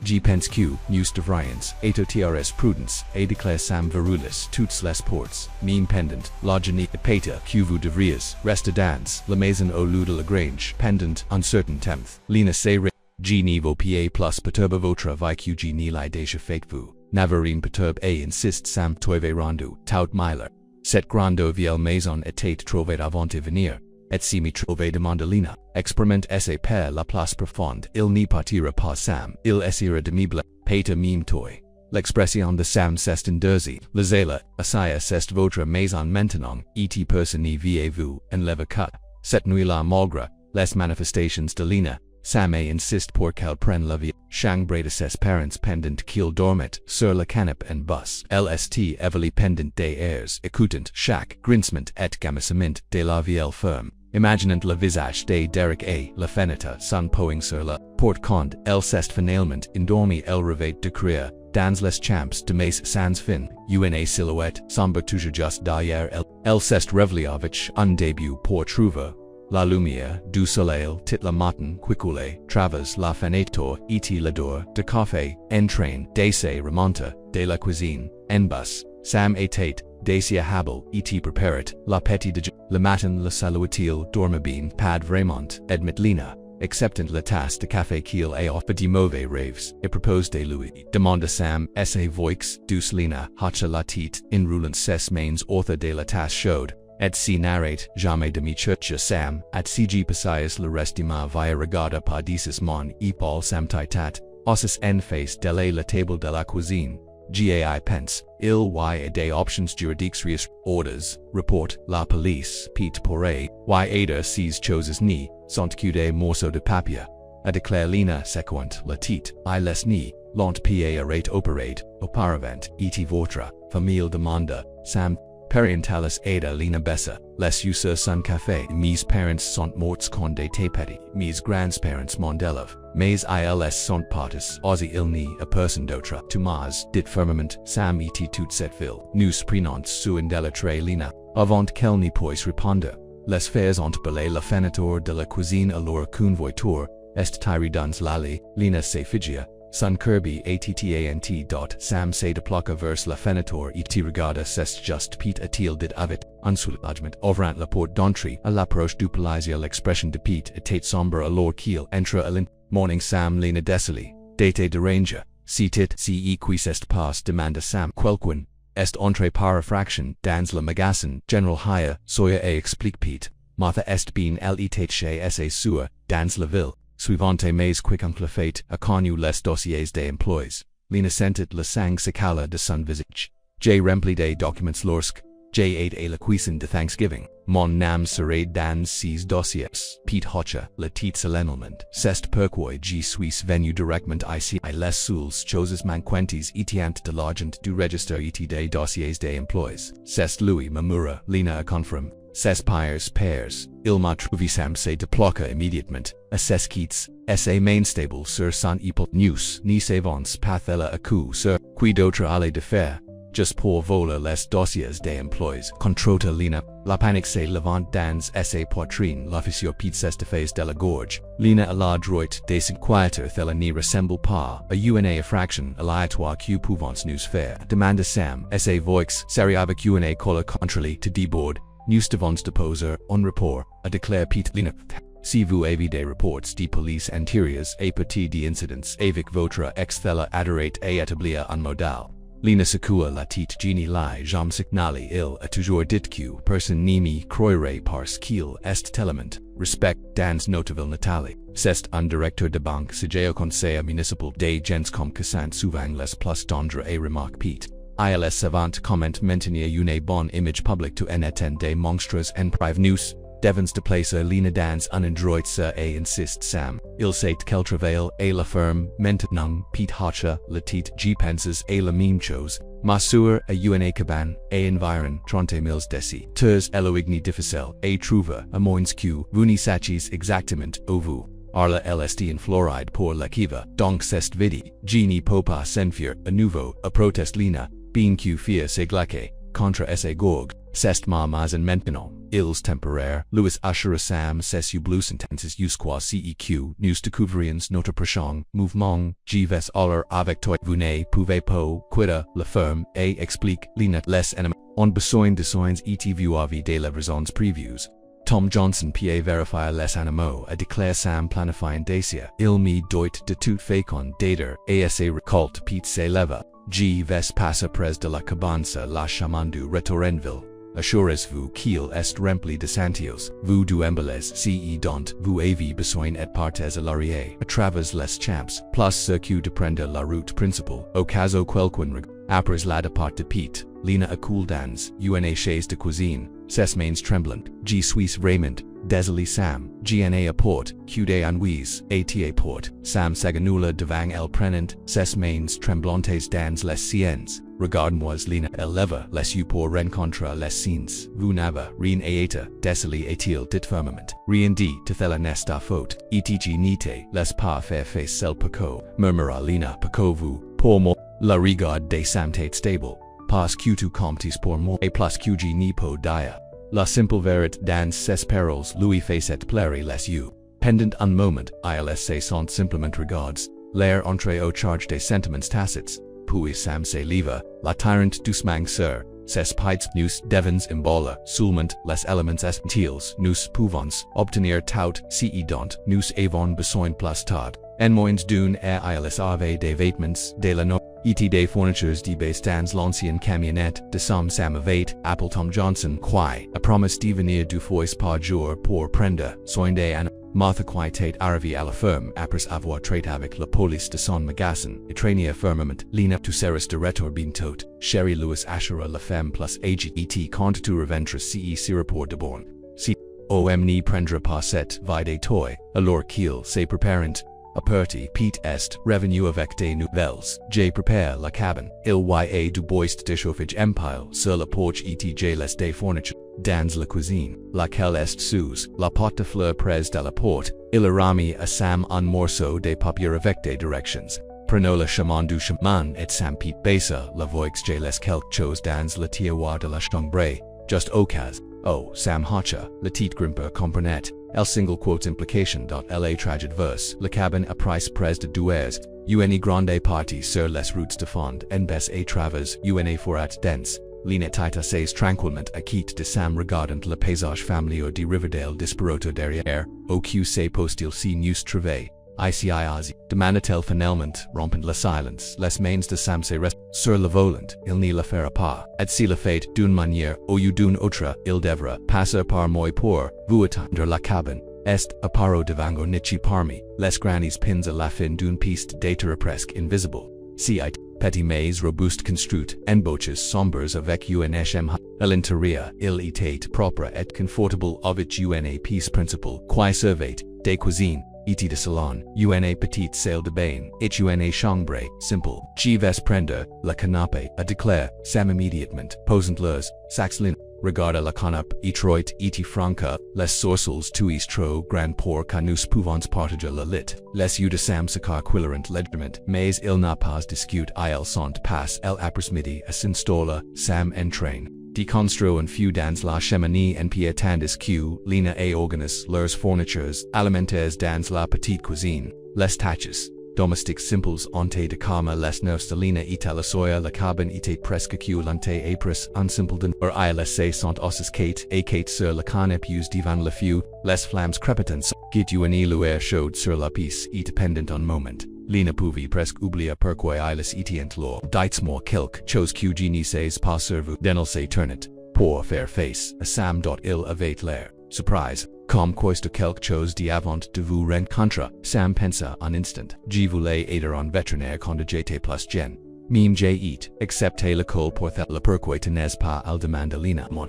G pense que, news de vriens, eto trs prudence, et declare sam verulis toutes les ports, meme pendant, la genie peta que vous devriez, resta dans, la maison au lieu de la grange, pendant, uncertain temth, lina se G niveau pa plus perturbe votre vie que G nili déjà fait vous, navarine perturbe et insiste sam toive rendu, tout Myler. Cette grande vieille maison était trouvée avant de venir, et si mi trouve demande lina, expérimente esse per la place profonde, il n'y partira pas sam, il essira de mible, peta mime toi. L'expression de sam c'est indurzi, la zela, asaya c'est votre maison maintenant, et personi viez-vous, en leva cut. Cette nuit-là malgré, les manifestations de lina, sam insiste pour qu'elle prenne la vie, shang breda ses parents pendant qu'il dormait, sur la canapé en bus, lst evely pendant des airs, écoutant chaque grincement et gamissement de la vieille ferme. Imaginant le visage de Derek et la fenêtre son poing sur la porte quand elle s'est finalement endormie elle rêvait de crier, dans les champs de mes sans fin, una silhouette sombre toujours juste derrière elle s'est réveillée avec un début pour trouver la lumière du soleil tit la matin quicoule, travers la fenêtre et l'odeur de café, en train, d'esse remonta, de la cuisine, en bus, sam était, dacia habile, et preparat, la petite de le matin le salutil dormibine, pad vraiment, admit lina, acceptant la tasse de café qu'il a offert de mauvais rêves, et propose de lui, demanda sam, sa voix, douce lina, hacha la tête, in roulant ses mains author de la tasse chaude, et si narrate, jamais de mi churcha sam, at cg passais le reste ma via regarda par dices mon epal sam titat, ossis en face de la table de la cuisine, gai pense, il y a des options juridictious, orders, report, la police, Pete pourrait, y ada ses choses ni, sont que des morceaux de papier, a declare lina sequent, la tite, I les ni, lant pa rate operate, auparavant, et votre, famille demanda, sam, Parientalis ada lina bessa, les user son café, mes parents sont morts quand des tepeti, mes grands-parents mondelov, mais ils sont partis, aussi il n'y a personne d'autre, Tomas, dit fermement, sam et toute cette ville, nous prenons soin de la très lina, avant qu'elle n'y puisse répondre, les fers ont belé la fenêtre de la cuisine alors qu'une voiture, est tirée dans l'allée, lina se figia, son Kirby attant. Sam se déplaca vers la fenêtre et regarda c'est juste Pete a-t-il dit avec un soulagement ouvrant la porte d'entrée à l'approche du plaisir l'expression de Pete était sombre alors qu'il entra à morning sam lina décelé, date de ranger, si tit si qui est pas demanda sam quelqu'un, est entré par effraction dans le magasin general hire, soya et explique Pete, Martha est bien elle était chez sa sua, dans la ville. Suivante mais quiconque le fait a connu les dossiers des emplois, lina sentit le sang se cala de son visage. J rempli des documents lorsque, J8 a la cuisine de Thanksgiving. Mon nam serait dans ses dossiers. Pete Hocha, le titre l'enlement. C'est pourquoi je suis venu directement ici. Les seuls choses manquantes étant de l'argent du registre et des dossiers des emplois. C'est lui Mamura, Lina a confirme. C'est pairs. Il m'a trouvé sam se déploqua immédiatement. C'est quittes. Sa mainstable sur son épaule. News, ni savance pathella a coup sur. Qui d'autre allait de faire? Just pour voler les dossiers des emplois. Controta Lina. La panique se levant dans sa poitrine. L'officier Pete s'estafface de la gorge. Lina a la droite des inquiéteurs thella n'y ressemble pas. A una fraction aléatoire que pouvons nous faire. Demanda Sam. Sa voix. Seri avec una cola contre te déborde. Nous devons déposer un rapport. A déclare Pete Lina. Si vous avez des reports de police antérieurs à partir d'incidents avec votre ex-thella adorate à établir un modal. Lina secoua la tête genie lai jam signali il a toujours dit que personne n'imi croirait parce qu'il est tellement respect dans notable natali. C'est un directeur de banque au conseil municipal des gens comme cassant souvent les plus d'endre et remarque Pete. Il savant comment maintenir une bonne image publique to en étant des monstres en prive news. Devons de placer Lina dans un endroit et insiste Sam. Il sait quel travail et la ferme maintenant Pete Hocha la tête G penses et la même chose. Masur a una cabane et environ 30 000 deci. Ters eloigni difficile et trouver a moins que vous n'y sachis exactement où vous. Arla LSD en fluoride pour la kiva. Donc c'est vidi. Genie popa senfier a nouveau a protest Lina. Bien que fier se glaque. Contre sa gorg. C'est ma en maintenant. Ils temporaires, Louis Ashura Sam ses blue sentences jusqu'à CEQ, nous découvrions notre prochain mouvement, je vais aller avec toi, vous ne pouvez pas quitter la ferme, et explique, Lina, les ennemis, on besoin de soins et vous avez des raisons prévues. Tom Johnson pa verifier les animaux a déclare Sam planifiant dacia, il me doit de tout fécond d'ader, asa récolte Pete se leva, je vais passer près de la cabanza la chamandu retorenville. Assurez-vous qu'il est rempli de santios, vous du embelez ce dont vous avez besoin et partez à l'arrière, à travers les champs, plus circuit de prendre la route principale, au cas où quelqu'un après la départ de Pete, Lina a cool dans, una chaise de cuisine, ses mains tremblant, je suis Raymond, désolé Sam, gna apport, QD ennuis, ata port, Sam saganula devant el prenant, ses mains tremblantes dans les siennes. Regarde-moi Lina, elle leva les yeux pour rencontrer les signes, vous n'avez rien aeta, désolé est-il dit fermement, rien dit te thella nesta faute, etg nite, les pas faire face cel paco, murmura Lina paco vous, pour moi, la regarde des Sam tate stable, pas que tu comptes pour moi, et plus que je n'y peux dire. La simple vérité dans ses paroles lui fait pleurer les yeux. Pendant un moment, ils sont simplement regards, l'air entré au charge des sentiments tacites. Puis Sam se leva, la tyrant doucement sur, ses pieds nous devons emballer, seulement les éléments essentiels nous pouvons obtenir tout ce dont nous avons besoin plus tard. En moins d'une heure ils avaient des vêtements, de la nourriture, et des fournitures de base dans l'ancienne camionnette de Sam avait, Apple Tom Johnson qui a promis de venir deux fois par jour pour prendre soin des animaux. Martha qui tate arrivé à la ferme après avoir traité avec la police de son magasin, et traîné fermement, Lina tu seras de retour bientôt, chérie Louis Ashura la femme plus age et quand tu reviendras ce rapport de borne. Si OM n'y prendra pas cette vie des toys, alors qu'il se préparent. A party Pete est revenu avec des nouvelles, j'ai prépare la cabane, il y a du bois de chauffage empile sur la porche et les des fournitures, dans la cuisine, laquelle est sous la porte de fleurs près de la porte, il a remis à Sam un morceau de papier avec des directions. Prenons le chemin du chemin et Sam Pete baissa la voix les quelque chose dans le tiroir de la chambre, just au cas. Oh, Sam Hocha, le titre grimper comprenait. El single quotes implication. La traged verse, la cabane à price près de douers, une grande partie sur les routes de fond, en bes et travers, une forêt dense. Lina tita says tranquillement à quitte de Sam regardant le paysage familier de Riverdale disparoto derrière, au que se postil si news trouvé. ICIAZ, demanda-t-elle finalement, rompant le silence, les mains de Sam se restent sur le volant, il n'y le fera pas, et si le fait d'une manière ou d'une autre, il devra passer par moi pour vous attendre la cabane, est apparo devango nichi parmi, les grannies pins à la fin d'une piste d'état presque invisible. Si petit mais robuste construit, en boches sombres avec un hm, à l'intérieur, il était propre et confortable avec une pièce principale, qui servait de cuisine, et de salon, une petite salle de bain, et une chambre simple. Je vais prendre la canapé, à déclare, Sam immédiatement, posant les saxlin. Regarde la canapé, Etroit, et franca, les sourcils tuis trop grand pour que nous pouvons partager la lit. Les yeux de Sam se quillerant légèrement, mais il n'a pas discuté ils sont pas l'après-midi à s'installer, Sam entraîne. Deconstro en feu dans la cheminée en pied tandis que Lina et organise leurs fournitures alimentaires dans la petite cuisine. Les tâches domestiques simples ont de calme les nerfs de Lina et la soya la cabane était presque lente et pris un simple d'un or I laissé sont osses Kate et Kate sur la canapé devant le feu, les flammes crépitants, get une lueur chaude sur la piste et dependant un moment. Lina pouvait presque oublier pourquoi ils étaient là. Dites-moi quelque chose que je ne sais pas sur vous. Denel s'est tourné pour faire face à Sam. Il avait l'air surprise. Comme quoi quelque chose d'avant de vous rencontrer. Sam pensa un instant. Je voulais aider un vétérinaire quand j'étais plus jeune. Même j'ai accepté l'école pour le pourquoi tu n'es pas al demande Lina. Mon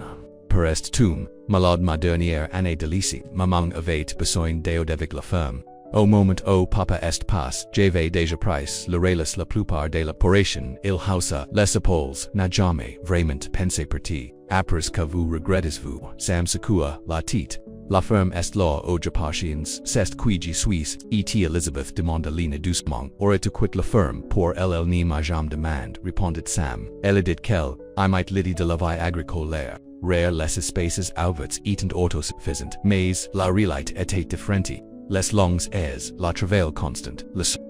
pour est tum, malade ma dernière année de lycée. Maman avait besoin d'aide avec la ferme. Au moment où papa est pas, j'avais déjà pris le relais la plupart de l'opération, il haussa les épaules, n'a jamais vraiment pensé parti. Après que vous regrettez-vous, Sam secoua la tête. La ferme est là aux patience, c'est qui je suis, et Elizabeth demanda Lina doucement, aurais tu quitte la ferme pour elle ni ma jambe demande, répondit Sam. Elle dit qu'elle, I might lidi de la vie agricole rare les espaces ouverts étant autosuffisant, mais la réalité était différente. Les longues airs, la travail constant,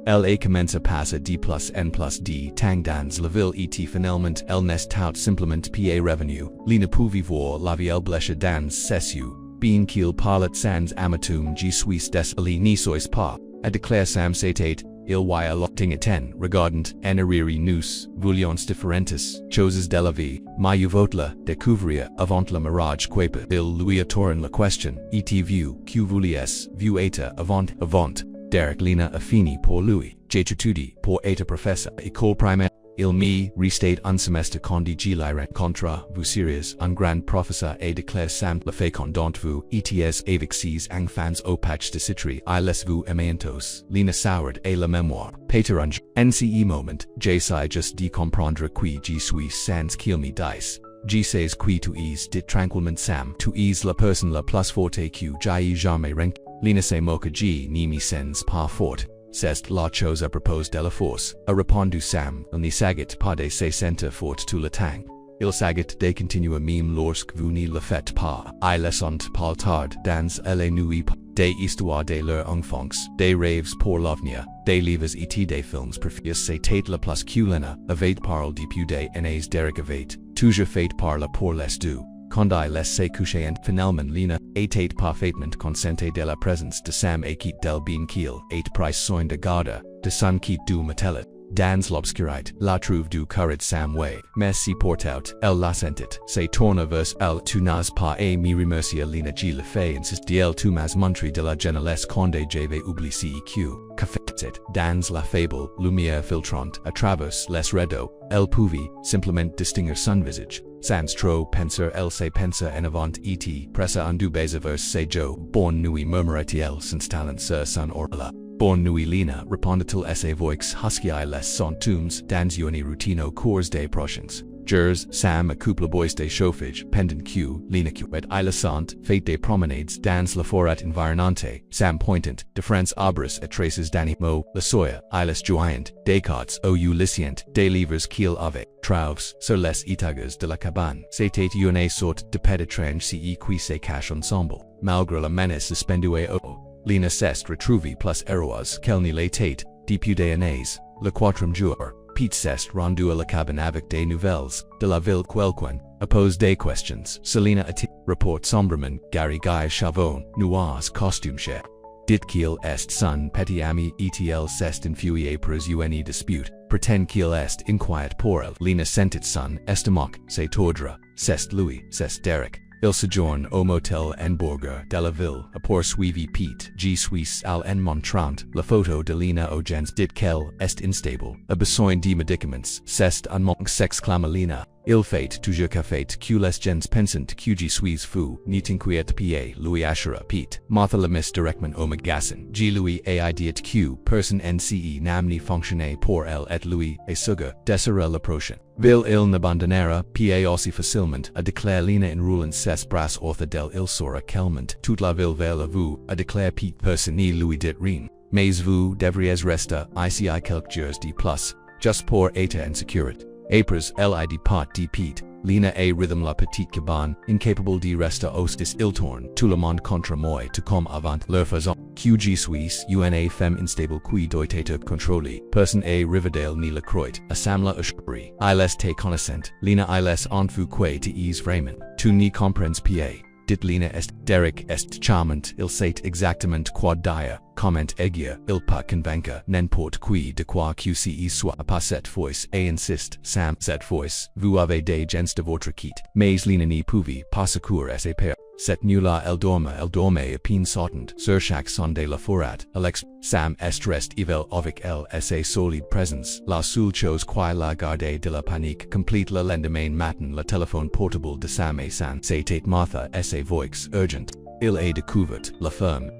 elle commence à passer d plus n plus d tang dans la ville et finalement elle n'est tout simplement pa revenu. Lina pouvait voir la vie blessée dans ses yeux, bien qu'il parle sans amertume je suis désolé ni sois pas, à déclare Sam c'était, il y a longtemps regardant en arrière nous voulions différentes choses de la vie, mais je voulais découvrir avant le mariage quepe. Il lui a tourné la question, et vu que vouliez vu être avant. Derek Lina a fini pour lui, j'étudie pour être professeur école primaire. Il me restait un semestre quand je l'ai rencontré, vous seriez un grand professeur et déclare Sam le fécond d'entre vous, étiez avec ses enfants au patch de citri, I les vous aimantos, Lina soured et la mémoire, Peter nce moment, j'essaie juste de comprendre qui je suis sans qu'il me dise. Je sais qui tu es dit tranquillement Sam, tu es la personne la plus forte que j'ai jamais rencontrée. Lina se moque je ni me sens pas forte. C'est la chose à propos de la force, a répondu Sam, il ne s'agit pas de se sentir fort tout le temps. Il s'agit de continuer même lorsque vous ne le faites pas. Ils sont pas tard dans les nuits, des histoires de leur enfance, des rêves pour l'avenir, des livres et des films préférés. C'était la plus que Lina avait parlé depuis des années. Derek avait toujours fait parler pour les deux. Quand il laisse coucher and finalement Lina était parfaitement consentée de la présence de Sam et quitte del bien qu'il et pris soin de garde de son quitte du matelet. Dans l'obscurité, la trouve du courage Sam way, mais si portout, elle la sentit, se tourna vers elle tu n'as pas à me remercier Lina je le fais insiste d'elle tu m'as montré de la jeunesse quand j'avais oublié que fait dans la faible lumière filtrante à travers les rideaux, elle pouvait simplement distinguer son visage. Sans trop penser elle se pensa en avant et pressa un deux baisers vers ses joues. Bonne nuit murmurait-elle s'installant sur son oreille. Bonne nuit Lina, répondit-il à sa voix husky les sentums dans une routine au cours des prochains jours. Sam couple boys de chauffage pendant que Lina et il sont fait des promenades dans la forêt environnante. Sam pointant de France arbres et traces d'animaux, la soya, ils joignent des côtes au lycient des livres qu'il avait trouves sur les étages de la cabane. C'était une sorte de petit étrange qui se cache ensemble, malgré la menace suspendue au Lina s'est retrouvée plus heureuse qu'elle ne l'était depuis des années. Le quatrième jour, Pete s'est rendu à la cabane avec des nouvelles de la ville. Quelqu'un a posé des questions. Selina a report sombrement Gary Guy Chavon, noirs costume cher. Dit qu'il est son petit ami et s'est infurié pour une dispute. Pretend qu'il est inquiet pour elle. Lina sentit son estomac se tordre. C'est lui, c'est Derek. Il séjourne au motel en Bourg de la Ville, a pour suivi Pete, G. Suisse al en montrant, la photo de Lina au gens dit qu'elle est instable, a besoin de médicaments, c'est un manque s'exclama Lina. Il fait toujours qu'a fait que les gens pensent que G. Suisse fou, ni t'inquiète pa, Louis Ashera Pete, Martha la miss directement au magasin, G. Louis a dit que personne nce namni fonctionner pour elle et Louis, et suga, desera la prochaine. Ville il n'abandonnera, pa aussi facilement, a déclare Lina en roulant ses bras ortha del il sera calmement, toute la ville vers vous, a déclare Pete personne ni Louis dit rien. Mais vous devriez rester ici quelques jours de plus, just pour être en sécurité. Apres lid pot de Pete, Lina a rhythm la petite cabane, incapable de rester hostis il tourne, tout le monde contre moi to comme avant leur faisant. QG Suisse, una femme instable qui doit être contrôlée, person a Riverdale ni la croix, a samla ushri, iles te connaissant, Lina iles en fou que te is vraiment, tu ni comprends pa. Dit Lina est Derek est charmant, il sait exactement quod dire, comment aiguille, il pas convaincre, n'importe qui de quoi qce soit pas cette fois, et insiste, Sam, cette fois, vous avez des gens de votre kit, mais Lina ni pouvait pas secourir ses pères. Cette nuit-là elle dormait à peine sortant, sur chaque son de la forêt, Alex, Sam est reste evil avec elle et ses solides présence, la seule chose qui la gardait de la panique complète le lendemain matin le téléphone portable de Sam et c'était Martha et ses voix urgentes. Il a découvert, la ferme,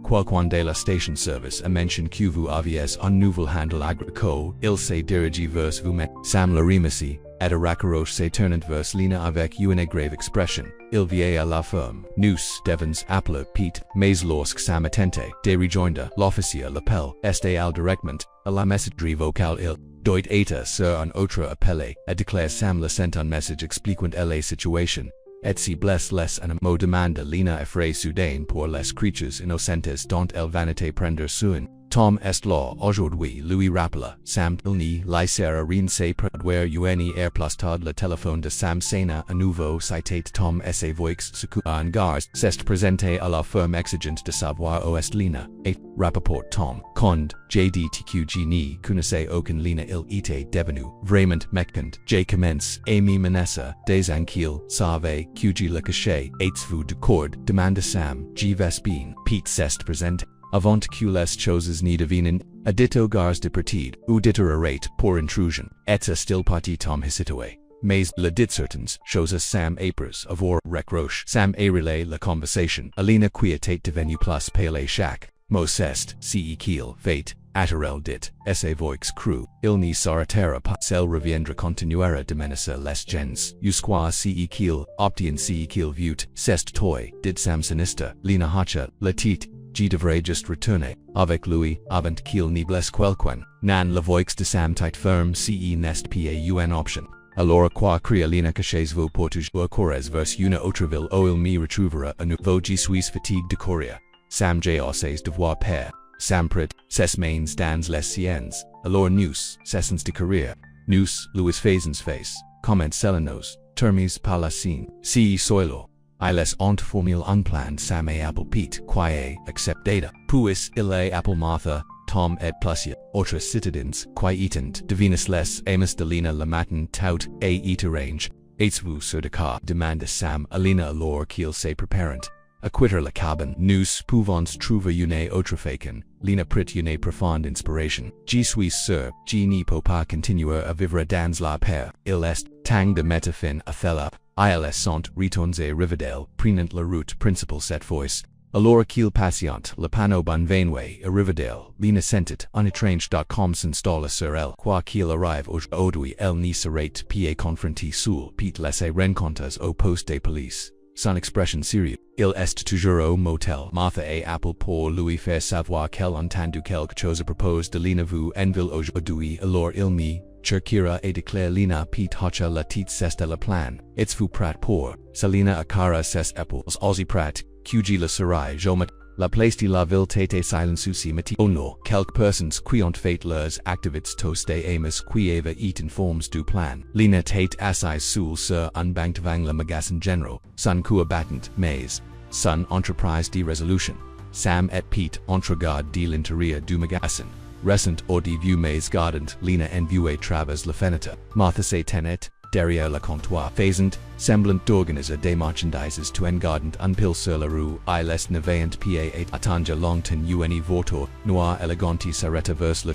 quand de la station service a mentionné que vous aviez un nouvel handle agricole, il s'est dirigé vers vous mais, Sam la remercie, et a raccroché ses tournant vers Lina avec une grave expression. Il vient à la ferme. Nous devons appeler Pete, mais lorsque Sam attente, de rejoindre l'officier l'appel, est al directement, à la messagerie vocale il doit être sur un autre appelé, a déclare Sam la sent un message expliquant la situation. Et si blesse les un mot demande Lina effraie soudain pour les creatures innocentes dont elle vanité prendre soin. Tom est là aujourd'hui Louis rappela, Sam il ni laissera rien se produire une heure plus tard le téléphone de Sam Sena à nouveau citait Tom et ses voix secoue en garde, s'est présenté à la ferme exigente de savoir où est Lina, et, rapport Tom, quand, JDTQG ni connaissait aucun Lina il était devenu, vraiment mécant, J commence, Amy Manessa, des anquils, savez, QG le cachet, êtes-vous d'accord, demande Sam, G Vespine, Pete s'est présenté. Avant que les choses ne deviennent, a ditto gars de partide, ou ditterarate pour intrusion, et a still parti Tom hésitoé. Mais le dit certaines choses Sam apres avoir recroche. Sam a relay la conversation, Alina qui était devenue plus pale chaque. Mos est, ce qu'il fait, atterel dit, essa voix cru, il ni s'arrêtera pas, celle reviendra continuera de menacer les gens, jusqu'à ce qu'il, obtient ce qu'il veut, c'est toi, dit Sam sinister, Lina hacha, la tite, G devrait juste retourner, avec lui, avant qu'il ne blesse quelqu'un, nan la voix de Sam tight ferme ce n'est pas une option. Alors quoi cria Lina cachez-vous pour toujours corres vers une autre ville où il me retrouvera à nouveau G suis fatigue de courir. Sam j'ai ses devoirs père. Sam prit, ses mains dans les siennes, alors nous, cessons de courir. Nous, Louis faisons face, comment selenos, termis par la scène, ce soilo. Iles ont formule un plan Sam et Apple Pete, qui accept data. Puis il est Apple Martha, Tom et Plusia, autres citadins, qui étant devinus les amis de Lina le matin tout et range. Êtes-vous sur de cas, demande Sam à Lina alors qu'il s'est préparant. À quitter la cabane, nous pouvons trouver une autre façon. Lina prit une profonde inspiration. Je suis sûr, je ne peux pas continuer à vivre dans la paix. Il est temps de mettre fin à cela. Ils sont retournés à Riverdale, prenant la route principale cette fois. Alors qu'il patiente, le panneau bon vanway à Riverdale, Lina sentit un étrange.com s'installe sur elle. Quoi qu'il arrive aujourd'hui, elle ne serait pas confrontée seule. Pete laisse rencontres au poste de police. Son expression sérieuse. Il est toujours au motel. Martha et Apple pour lui faire savoir qu'elle entendu quelque chose à propos de Lina vous en ville aujourd'hui. Alors il me cherchera et déclare Lina Pete hacha la tite c'est le plan. Êtes-vous prêt pour Selina Akara ses épaules aussi prêt. QG le serai jomat. La place de la ville tete silence souci mati. Oh no, quelques personnes qui ont fait leurs activités tos de amis qui avaient été informés du plan. Lina tate assise sur un banc devant le magasin général. Son coup battant, mais son entreprise de résolution. Sam et Pete entregarde de l'intérieur du magasin. Récent or de vue mais gardant, Lina en vue travers la fenêtre. Martha se tenait, derrière le comptoir, faisant semblant d'organiser des marchandises to engardant un pile sur la rue, I les nevaillant pa et attendre longtemps uni vortor, noir eleganti s'arrêta vers le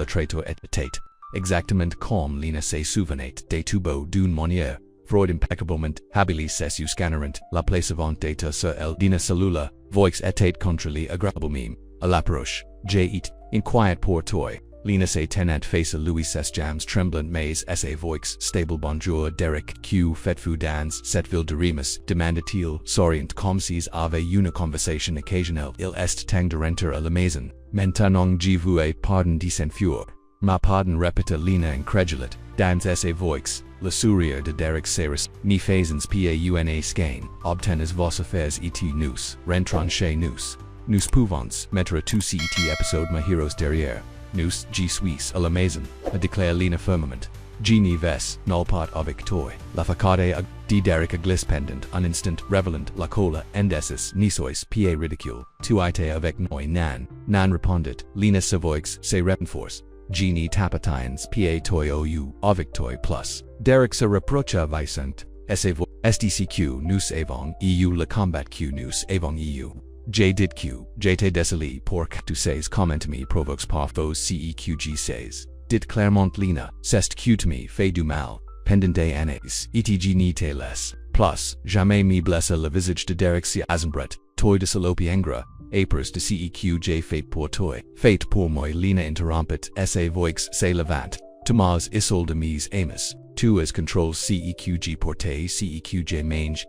traiteur et tate. Exactement comme lina se souvenait des tubeaux d'une manière. Freud impeccablement habilis ses scannerant, la place avant data sur elle dina cellula, voix etate contre les agréable meme, à l'approche, j it, in quiet pour toi. Lina se tenant face à Louis ses jams tremblant mais sa voix stable bonjour Derek Q faites-vous dans cette ville de Remus demanda-t-il souriant comme s'ils avaient une conversation occasionnelle. Il est temps de rentrer à la maison. Maintenant je vous ai pardon de s'enfuir. Ma pardon répéta Lina incrédulate, dans sa voix, le sourire de Derek Cyrus, ni faisons pas scain, obtenez vos affaires et nous, rentrons chez nous pouvons mettre tous cet épisode ma heroes derrière. Nous, je suis à la maison, a déclare Lina fermement. Je n'y vais, nul part avec toi. La facade de Derek a glisse pendant un instant révélant la cola indécis ni sois pa ridicule. Tu étais avec nous nan répondit, Lina sa voix se renforce. Je n'y tapatines pa toi ou avec toi plus. Derek se reprocha vicent, sa voix, SDCQ nous avons eu le combat que nous avons eu. J did Q, j'étais désolé pour que tu sais comment me provoques parfois ceqg says. Dit clairement Lina, c'est que tu me fais du mal, pendant des années, etg ni te laisse. Plus, jamais me blessa le visage de Derek si azembret, toi de salopi ingrat, apers de ceqj fate pour toi. Fate pour moi Lina interrompit, sa voix se levant. Thomas isol de mes amis. Tu as contrôles ceqg porte ceqj mange,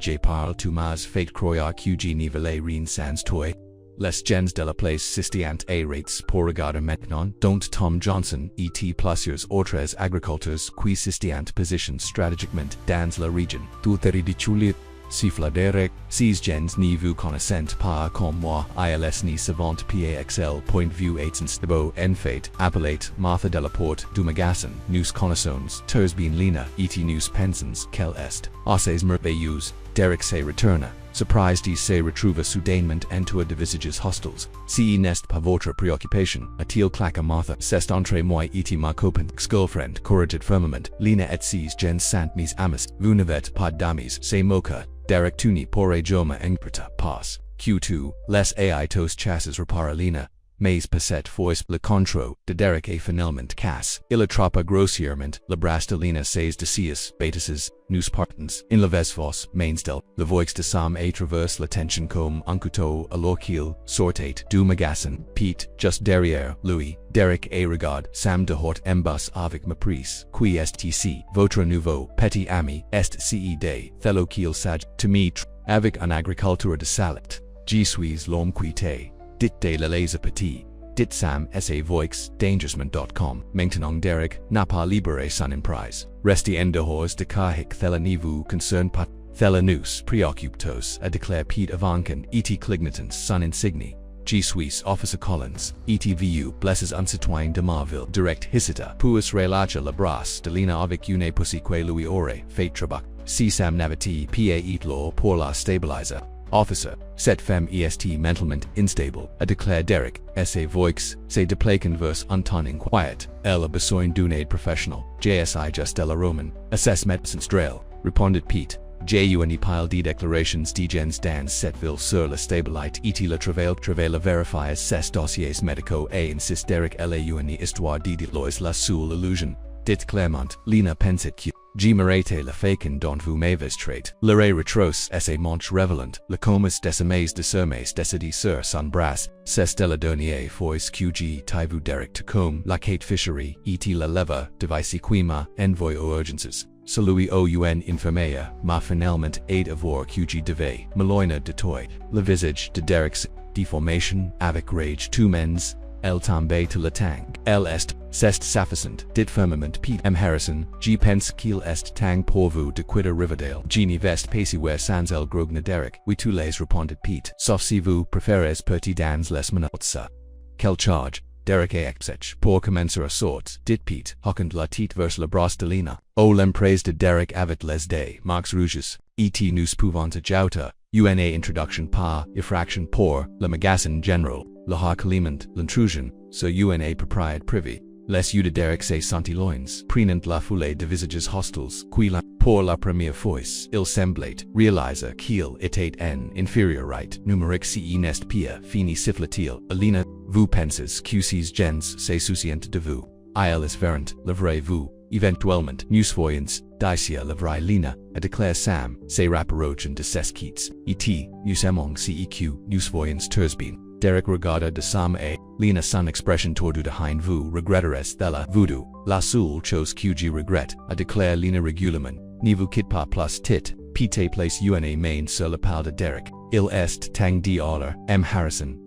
j parle Thomas fate croya qg nivele rien sans toi. Les gens de la place sistiant a rates pour regarder maintenant, dont Tom Johnson, et plusieurs autres agriculteurs qui sistiant position stratégiquement dans la région. Tout ridiculit. Siffla Derek, ces gens ni vous connaissent pas comme moi, ils ni savant paxl point vue étant beau en fait, appelate Martha de la Porte du Magassin, nous connaissons, ters bien Lina, et nous pensons qu'elle est, assez merveilleuse, Derek se retourna, surprised il se retrouva soudainement entouré de visages hostiles, si n'est pas votre préoccupation, a-t-il claqué Martha, c'est entre moi et ma copine, girlfriend, corrigeait fermement, Lina et ces gens sont mes amis, vous n'avez pas d'amis, c'est mocha. Derek Tuni pore joma engprta pas. Q2, les aitos chasses repara Lina, mais passet fois le contro, de Derek a finalement casse. Il atrapa grossièrement, la brasta Lina says de sias, betases, nous partons, in la vesvos, mainstel, le voix de Sam a traverse la tension comme un couteau à l'orquille, sortate, du Magassin, Pete, just derrière, Louis, Derek a regard, Sam de hort embus avec ma prise, qui stc, votre nouveau, petit ami, est ce de, thello qu'il sage, to me, avec un agriculture de salat, je suis l'homme qui te. Dit de la laser petit, dit Sam sa voix, dangerousman.com, maintenant Derek, n'a pas libéré son emprise. Resti en dehors de kahik thela nivu concern pat, thela nous preoccuptos, a declare Pete Avankan, et clignitans son insigni. Je suis officer Collins, et vu blesses uncitoyen de Marville, direct hissita, puis relacha la brasse de Lina avec une pussique Louis ore, fate trabuc, si Sam naviti pa et law pour la stabilizer. Officer, cette femme est mentalement instable, a declare Derek, sa voix, se déplaquant vers un ton inquiet, elle a besoin d'une aide professionnelle, jsi just de la Roman, assess médecins drel, répondit Pete, juni pile de déclarations de gens dans cette ville sur la stabilité et le travail vérifier ses dossiers médicaux et insiste Derek la une histoire de lois la seule illusion, dit Clermont, Lina pensit que je mérite la fécond dont vous m'avez traité. L'arrêt retrousse sa manche révélant, le comus décimés de sermes décidé sur son bras, c'est de la dernière fois que t'ai-vous Derek Tacombe, la Kate Fishery, et la leva, device qui m'a envoyé aux urgences. Celui au un infirmière, m'a finalement aide avoir que devait, Meloina de toi, le visage de Derek's déformation, avec rage two men's, elle tombe to la tang, elle est, c'est suffisant, dit firmament Pete M. Harrison, je pense qu'il est tang pour vous de quitter Riverdale, je n'y vest paciware sans el grogna Derek, oui tous les répondit Pete, sauf si vous préférez petit dans les minutes ça. Quel charge, Derek a accepté, pour commencer à sorte, dit Pete, hoquant la tête vers la brosse de Lina. O l'emprese de Derek avec les des marques rouges, et nous pouvons ajouter, una introduction par effraction pour, le Magassin general, le harcèlement, l'intrusion, sur una propriété privée. Les de Derek se sentit loins, prenant la foule de visages hostiles, qui la, pour la première fois, il semblait, réaliser qu'il était en inférieur right, numérique ce n'est pas fini siffle-t-il, Alina, vous pensez que ces gens se soucient de vous. Elle est verrant, livrez-vous, éventuellement, nous voyons, d'ici livrer Lina, a déclare Sam, se rapprochent de ses quittes, et nous aimons ceq, nous voyons Tursbeen. Derek regarda de Sam et Lina son expression tordu de hein vous regretteres de la voodoo, la seule chose que je regrette, a déclare Lina régulièrement, ne vous quitte pas plus tit, pite place una main sur le pal de Derek, il est tang d'or, M. Harrison.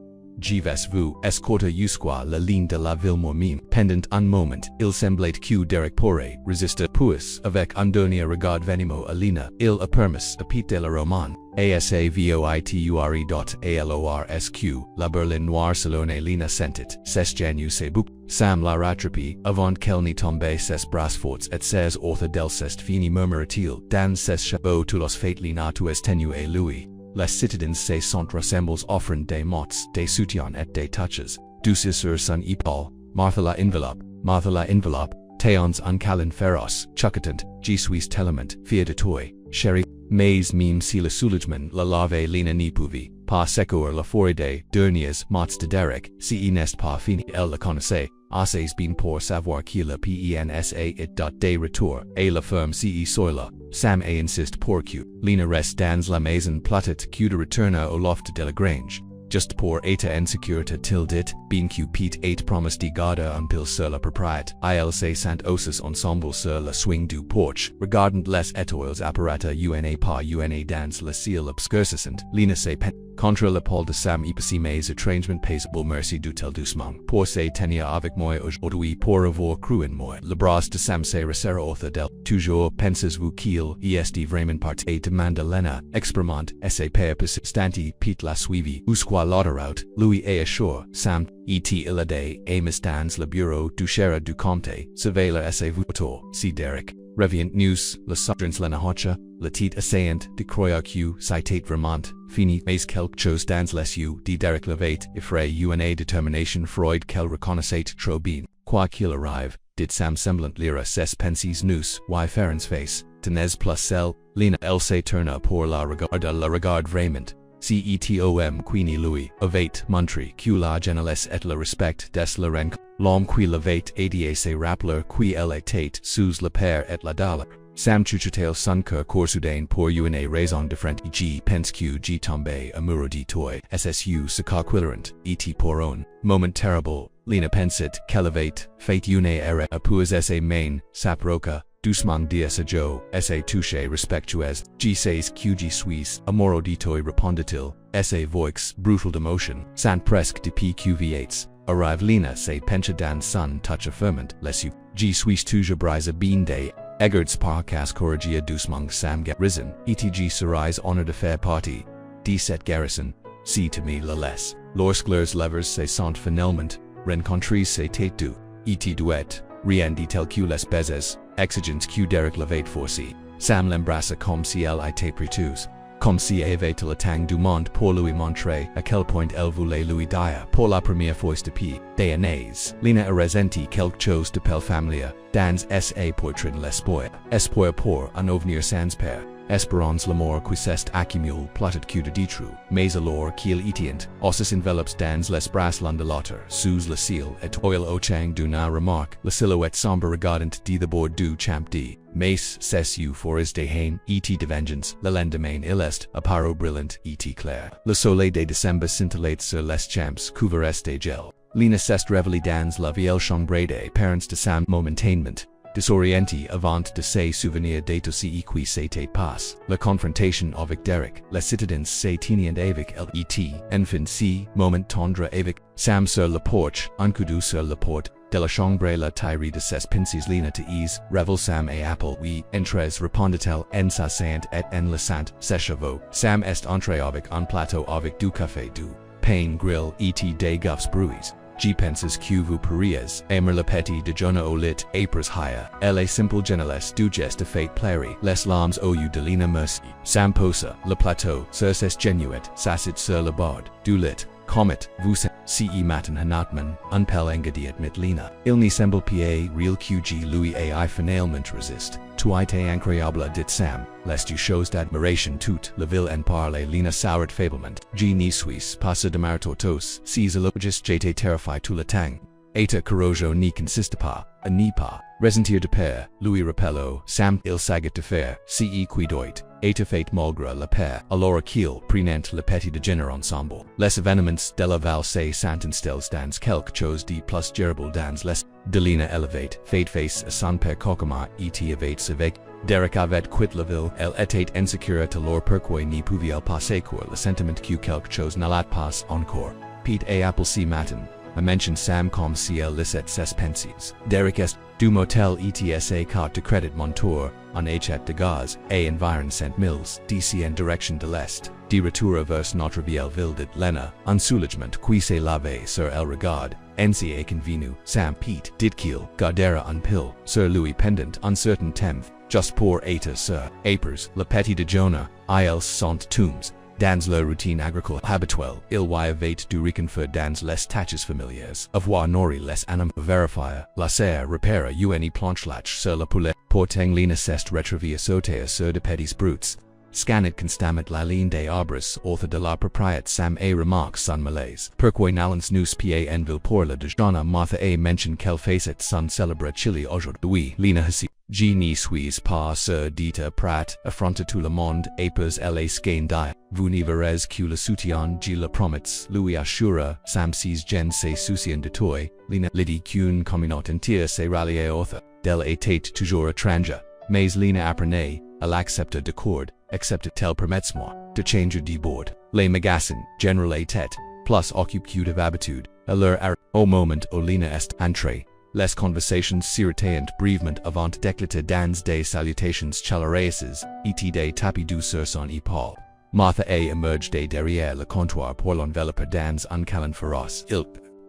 Jives vous escorte jusqu'à la ligne de la ville moi-même. Pendant un moment, il semblait que Derek pourrait résister, puis, avec un dernier regard venimeux à Lina, il a permis à Pete de la Roman, asavoiture.alorsq, la berline noire selon Lina sentit, ses genu se bouc, Sam la rattrapé, avant qu'elle n'y tombe ses bras forts et ses orthes del sest fini murmura-t-il, dans ses chapeaux tous los fêtes Lina tu es tenu et lui. Les citadins se sont rassemblés offrant des mots, des soutiens et des touches, douces sur son épaule, Martha la enveloppe, téons un câlin féroce, chuchotant, je suis tellement fier de toi, chérie, mais même si le soulagement la lave Lina n'y pouvait pas secouer la forêt des derniers mots de Derek, si n'est pas fini, elle le connaissait, assez bien pour savoir qu'il le pensa et dot des retours, et la ferme si sur là. Sam a insiste pour que Lina reste dans la maison plutôt que de retourner au loft de la grange. Juste pour être en sécurité til dit, bien que Pete ait promis de garder un pile sur la propriété, il se sent aussi ensemble sur le swing du porche, regardant les étoiles apparata una pas una dans le ciel obscurcissant, Lina se pen. Contre l'épaule de Sam épassi mes étrangement paisible merci du-t-elle doucement, pour se tenir avec moi aujourd'hui pour avoir cru en moi. Le bras de Sam se resserra autour d'elle. Toujours pensez-vous qu'il est vraiment parti demanda Lena, exprimant, esse per persistanti Pete la suivi, usqua l'autoraute, lui et assure, Sam, et il a des amis dans le bureau du cher du comte, surveiller esse voto, si Derek. Revient news, le soudrins Lena hocha, le tit assayant, de croire que citate Vermont, fini, mais quelque chose dans les yeux, de Derek levait, effray una détermination Freud qu'elle reconnaissait trop bien. Quoi qu'il arrive, did Sam semblant lire ses pensées nous, y ferens face, tenez plus celle, Lina elle se tourna pour la regard vraiment. Cetom queenie lui, avait montré que la jeunesse et le respect des la rencontre, l'homme qui l'avait aidé se rappeler qui elle était sous le père et la dalle. Sam chuchotait son cœur soudain pour une raison différente et pense que j'ai tombé amoureux de toi, ssu ce quillerant, et pour un moment terrible, Lina pensait qu'elle avait fait une erreur puis esse main, s'approcha, doucement de sa joue, esse touche respectueuse, je sais que je suis amoureux de toi répondit-il, esse voix brutal d'émotion, sans presque de pqv8. Arrive Lina se pencha dans son touch affirmant, lesu, je suis toujours brise bien des. Egards parcas corrigia doucement Sam get risen, etg serais honor de faire partie. 17 garrison, si to me la laisse. Lorsque leurs levers se sont finalement rencontrés se tête du, et duet, rien de tel que les baisers, exigence que Derek l'avait forcé. Sam l'embrassa comme si elle était prétuse. Comme si avait le temps du monde pour lui montrer à quel point elle voulait lui dire pour la première fois depuis des années. Lina a ressenti quelque chose de pel familier, dans sa poitrine l'espoir. Espoir pour un avenir sans père. Espérance l'amour qui s'est accumule plutôt que de détruire. Mais alors qu'il était, ossis enveloppes dans les bras l'un de l'autre, sous le ciel et oil au chang d'une remarque, la silhouette sombre regardant de bord du champ de. Mais c'est for is de haine, et de vengeance, le lendemain il est, apparo brillant, et clair. Le soleil de décembre scintillait sur les champs couverts de gel. Lina s'est réveillée dans la vieille chambre des parents de Sam momentanément. Disorienté avant de se souvenir de tout ce qui s'était passé. La confrontation avec Derek, les citadins se tenaient avec elle et enfin si, moment tendre avec Sam sur le porche, un coup d'œil sur la porte, de la chambre la taille de ses pinces Lina te aise, revel Sam et Apple oui, entres répondit-elle en s'asseyant et en laissant ses cheveux. Sam est entré avec un plateau avec du café du pain grill et des gouffes bruis. Je penses que vous pourriez aimer le petit déjeuner au lit apres higher. Elle est simple jeunesse du geste fait plaire les larmes aux yeux de Lina merci. Sam posa le plateau sur ses genuettes s'assit sur le bord du lit. Comet, Vusen, Ce Matin Hanatman, Unpel Engadi admit Lina. Ilni Semble Pa, Real QG Louis AI Finalement Resist. Tuite incroyable dit Sam, lest you shows d'admiration tout, la ville en parle Lina Sauret Fablement. G ni suis, passa de martortos, sees elogist jete terrify tout la tang. Eta corrojo ni consiste pas, a ni pas. Resentier de père, Louis Rapello, Sam il saget de fer, Ce quidoit. Eta fate malgra la paire, alora kiel, prenant le petit de génère ensemble. Les événements de la val say santinstel stands quelque chose de plus gerbil dans les. Delina elevate, fate face a son per cocoma, et evate avec. Derek avait quit la ville, elle était insecure to lor pourquoi ni pouviel passer cour le sentiment que quelque chose n'allait pas encore. Pete a apple c matin. I mentioned Sam comme si elle lisset ses pensives. Derek est du motel etsa carte de credit montour, en hchet de gaz, a environ St. Mills, dc en direction de l'est. De retour vers notre vieille ville de Lena, un soulagement qui se lave sur el regard, nca convenu, Sam Pete, didkiel, gardera un pil, sur Louis pendant un certain temps, just pour eta sur, apers, le petit de Jonah, ils sont tombs. Dans leur routine agricole habituelle, il y avait du reconfort dans les tâches familières, avoir nourri les animaux, verifier, lasser, repérer une planchelach sur la poulet, porting les necest retrevia sauter sur de petits brutes. Scannet constamment la ligne des arbres, author de la propriété Sam a remarque son malaise. Pourquoi n'allons nous pa en ville pour la déjeuner Martha a mention qu'elle faisait son célèbre chili aujourd'hui. Lina hasi. G ni suis pas sur dita prat, affronte tout le monde, apes la skein die. Vous n'y verrez que le soutien, G le promets, Louis assura, Sam sees gen se soucien de toi, Lina lidi qu'une communauté entière se rallier author. Del était toujours étranger, mais Lina apprenait, elle accepte de cord, except tel permets-moi, de changer de bord. Les magasins, general et tête, plus occupe de habitude, à leur au moment où Lina est entrée. Les conversations s'irritant brièvement avant d'éclater dans des salutations chaleureuses, et des tapis doux sur son épaule. Martha a émergé de derrière le comptoir pour l'envelopper dans un câlin féroce. Il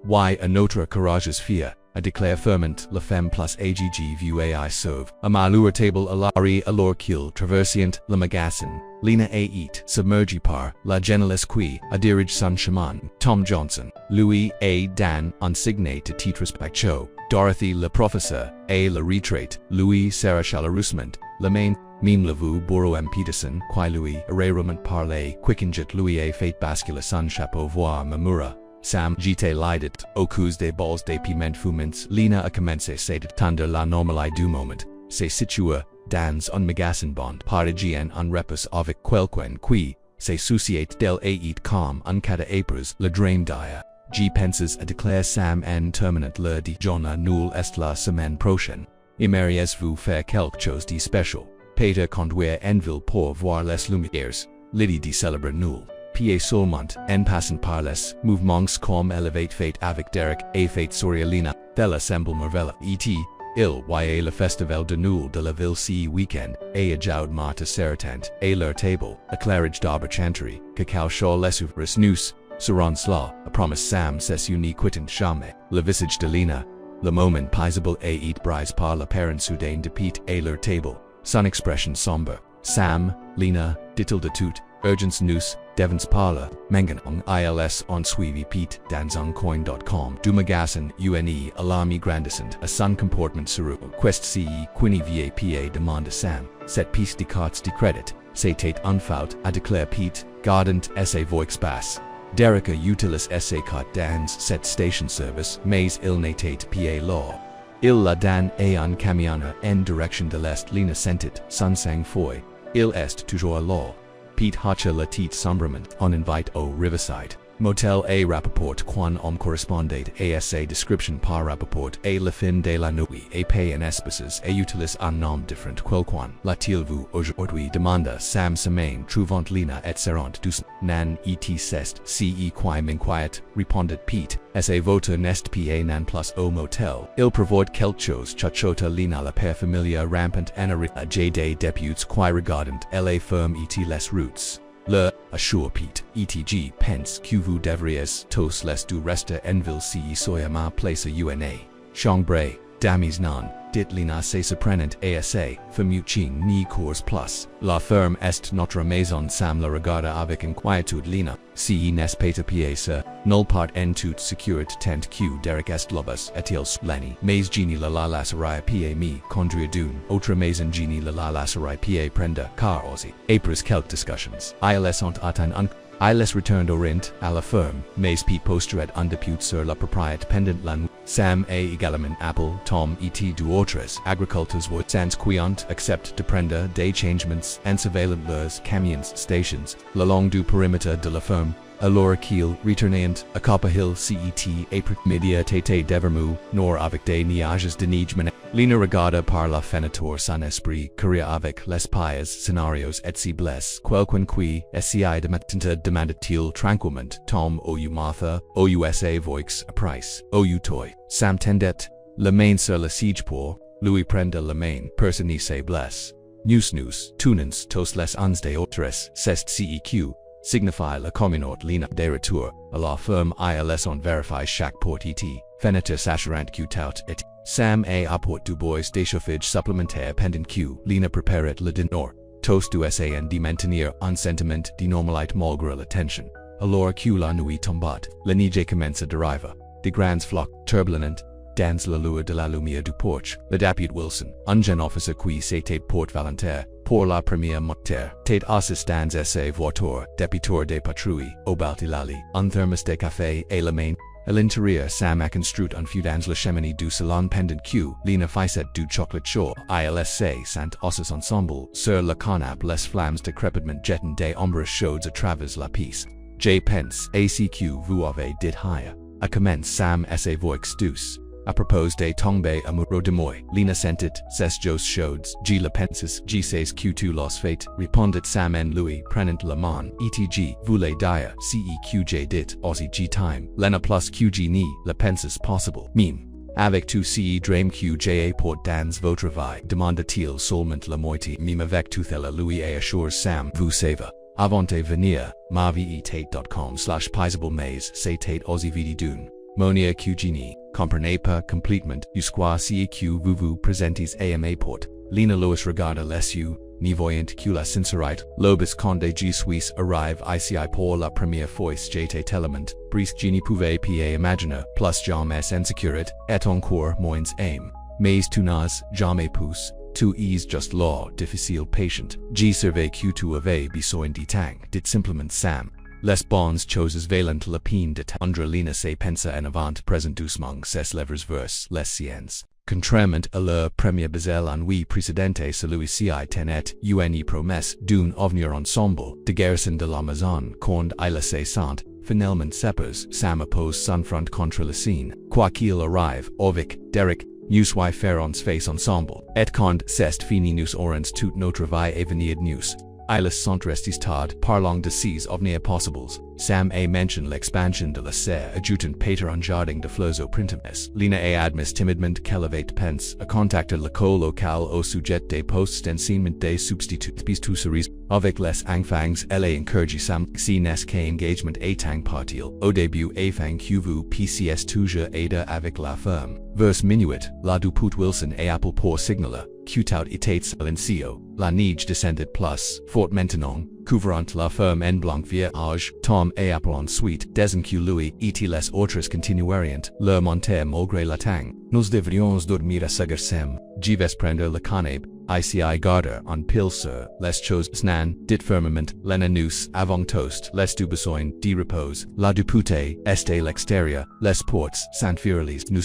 y a notre courageuse fille, a déclare fermement la femme plus agg vu ai sauve. A malheur table à l'ari alors qu'il traversient le magasin. Lina a eat, submergé par la journaliste qui a dirige son chemin. Tom Johnson, Louis a Dan, insigné de titre respectueux. Dorothy le professeur, a la retraite, Louis Sarah Chalarousement, le main, mime le vous Bourreau M. Peterson, qui Louis, arrêtement parler, quickenjet Louis a fait basculer son chapeau voir Mamura. Sam Jite lidet, au cause des balles des piments fumants, Lina a commencé c'est de tendre la normalité du moment, se situa, dans un magasin bond, parisien un repos avec quelqu'un qui, se souciate del ait comme un cada apres le drain dia. G penses a declare Sam en terminant le di journée nul est la semaine prochaine. Aimeriez-vous faire quelque chose de spécial? Peter conduire en ville pour voir les lumières. Lydie de célébrer nul. Pa seulement, en passant par les mouvements comme elevate fate avec Derek et fate Sorialina, del assemble mervella et il y a le festival de nul de la ville ce week-end, et a jaud marta sertant, et leur table, a clarage d'arbre chantery, cacao chaud les ouvres nous. Suran sla, a promise Sam ses uni quittant jamais, le visage de Lina, le moment paisible et eat brise par la parent soudain de Pete et leur table, son expression sombre. Sam, Lina, dit-il de tout, urgence nous, devons parler, menganong ils on suivi Pete dans un coin.com, du magasin une alarmi grandissant, a son comportement sur quest ce quini va pa demande Sam, cette piece de cartes de credit, c'était un faute, a declare Pete, gardant essa voix basse. Derica utilis esse cot dans cette station service, mais il n'était pa law. Il la dan et un camionneur en direction de l'est Lina sentit, son sang foi. Il est toujours law. Pete hacha la tite sombrement, on invite au Riverside. Motel a rapport quan om correspondait asa description par rapport a la fin de la nuit et pay en espèces et utilis un nom different quelqu'un. La-t-il vu aujourd'hui demanda Sam semaine trouvant Lina et serant dus nan et cest ce qui m'inquiète, répondit Pete, sa votre n'est pa nan plus au motel. Il prévoit quelque chose chachota Lina la père familia rampant anarita j des débuts qui regardant la ferme et les routes. Le, assure Pete, etc. pense que vous devriez tous les du reste en ville si soyez ma place une. Changbre, damis non, dit lina se surprenant asa, fermucin ni cours plus. La ferme est notre maison Sam la regarda avec inquietude lina, si nes peta piesa, null part en tout securit tent q derek est lobus etil spleni, mais geni la lasarai pa mi, condria dune, autre maison geni la lasarai pa prenda, car osi. Apres quelques discussions. ILS ont atteint un ILS returned orient à la ferme, mais p posteret undepute sur la propriété pendant l'an. Sam a également Apple, Tom et du autres agriculteurs would sans quiant accept de prendre des changements en surveillant leurs camions stations, le long du périmètre de la ferme. Alors qu'il retournait à Copperhill cet après media tete d'Evermou, nor avec des nuages de neige mené. Lina regarda par la fenêtre son esprit, courir avec les pies scénarios et si blesse, quelqu'un SCI de matenta demandait-il tranquillement, Tom ou Martha, ousa voix à price, ou toy. Sam tendet, la main sur la siege pour, lui prende la main, personne se blesse. News, tunens tos les uns de autres, c'est ceq. Signify la communauté lina de retour, à la ferme ils on vérifie chaque port et fenêtre s'assurant que tout et Sam a apport du bois d'échauffage supplémentaire pendant que lina préparait le dîner, toast du san de maintenir un sentiment de normalité malgré la tension. Alors que la nuit tombat, la neige commence de arriva, des grands flocs turbulents, dans la lueur de la lumière du porche, le depute Wilson, un jeune officer qui s'était porte volontaire, pour la première moteur, tate assistants essa voiture, députeur des patrouilles, au baltilali, un thermos de café et la main. À l'intérieur Sam a construit un feu dans la cheminée du salon pendant que lina faisait du chocolat chaud, ilsc sant osses ensemble, sur le canapé les flammes de crépitement jettent des ombres chaudes à travers la pièce. J pense, acq vous avez dit hire. A commence Sam essa voix douce. À propos de tomber amoureux de moi, lina sentit, ses jos chaudes, G le pensis, G sais que tu los fate, répondit Sam en lui, prenant la main, etg, voulez dire, ceq dit, aussi G time, lena plus qg ni, le pensis possible, mime. Avec tout ce drame qja port dans votre vie, demanda-t-il seulement la moitié, mime avec tutelle lui et assure Sam, vous savez. Avant de venir, mavitate.com/paisable maze, c'est tate aussi vidi dune. Monia qgini, comprenez pas complètement, jusqu'à ce que vous vous présentez à ma porte. Lina Lewis regarda les yeux, ni voyant que la sincérité, lobis quand G Suisse arrive ici pour la première fois j'étais tellement, brisque je ne pouvais pas imaginer, plus jamais insécurité, et encore moins aim. Mais tu n'as jamais poussé. Tu es just là, difficile patient. G surveille que tu avais besoin de temps, dit simplement Sam. Les bons choses valent la peine de tendre lina se pensa en avant présent doucement ses lèvres vers les siennes. Contrairement à leur premier baiser en nuit précédente celui-ci tenait une promesse d'un avenir ensemble, de garrison de la maison, quand il se sent, finalement séparés, Sam oppose son front contre la scène, quoi qu'il arrive, avec Derek, nous ferons face ensemble, et quand c'est fini nous aurons toute notre vie à venir nous. Ils sont restés tard, parlant de ces ovnis possibles. Sam a mentionné l'expansion de la serre adjutant Peter en jardin de fleurs au printemps. Lina a admis timidement qu'elle avait pense à contacter l'école locale au sujet des postes d'enseignement des substituts cerise. Avec les enfants, elle a encouragé Sam si n'est qu'engagement a tang partil. Au début afin que vous puissiez toujours aider avec la ferme. Vers minuit, la dupute Wilson a appelé pour signaler. Cutout était silencio, la neige descendait plus, fort maintenant, couvrant la ferme en blanc vierge, Tom a appelé ensuite, desen que lui et les autres continueront, leur monter malgré la tang. Nous devrions dormir à Sagersem, je vais prendre le canapé, ici garder en pile sur, les choses snan, dit fermement, lena nous, avant toast, les du besoin, de repos, la dupute, est à l'extérieur, les portes, sant furilis, nous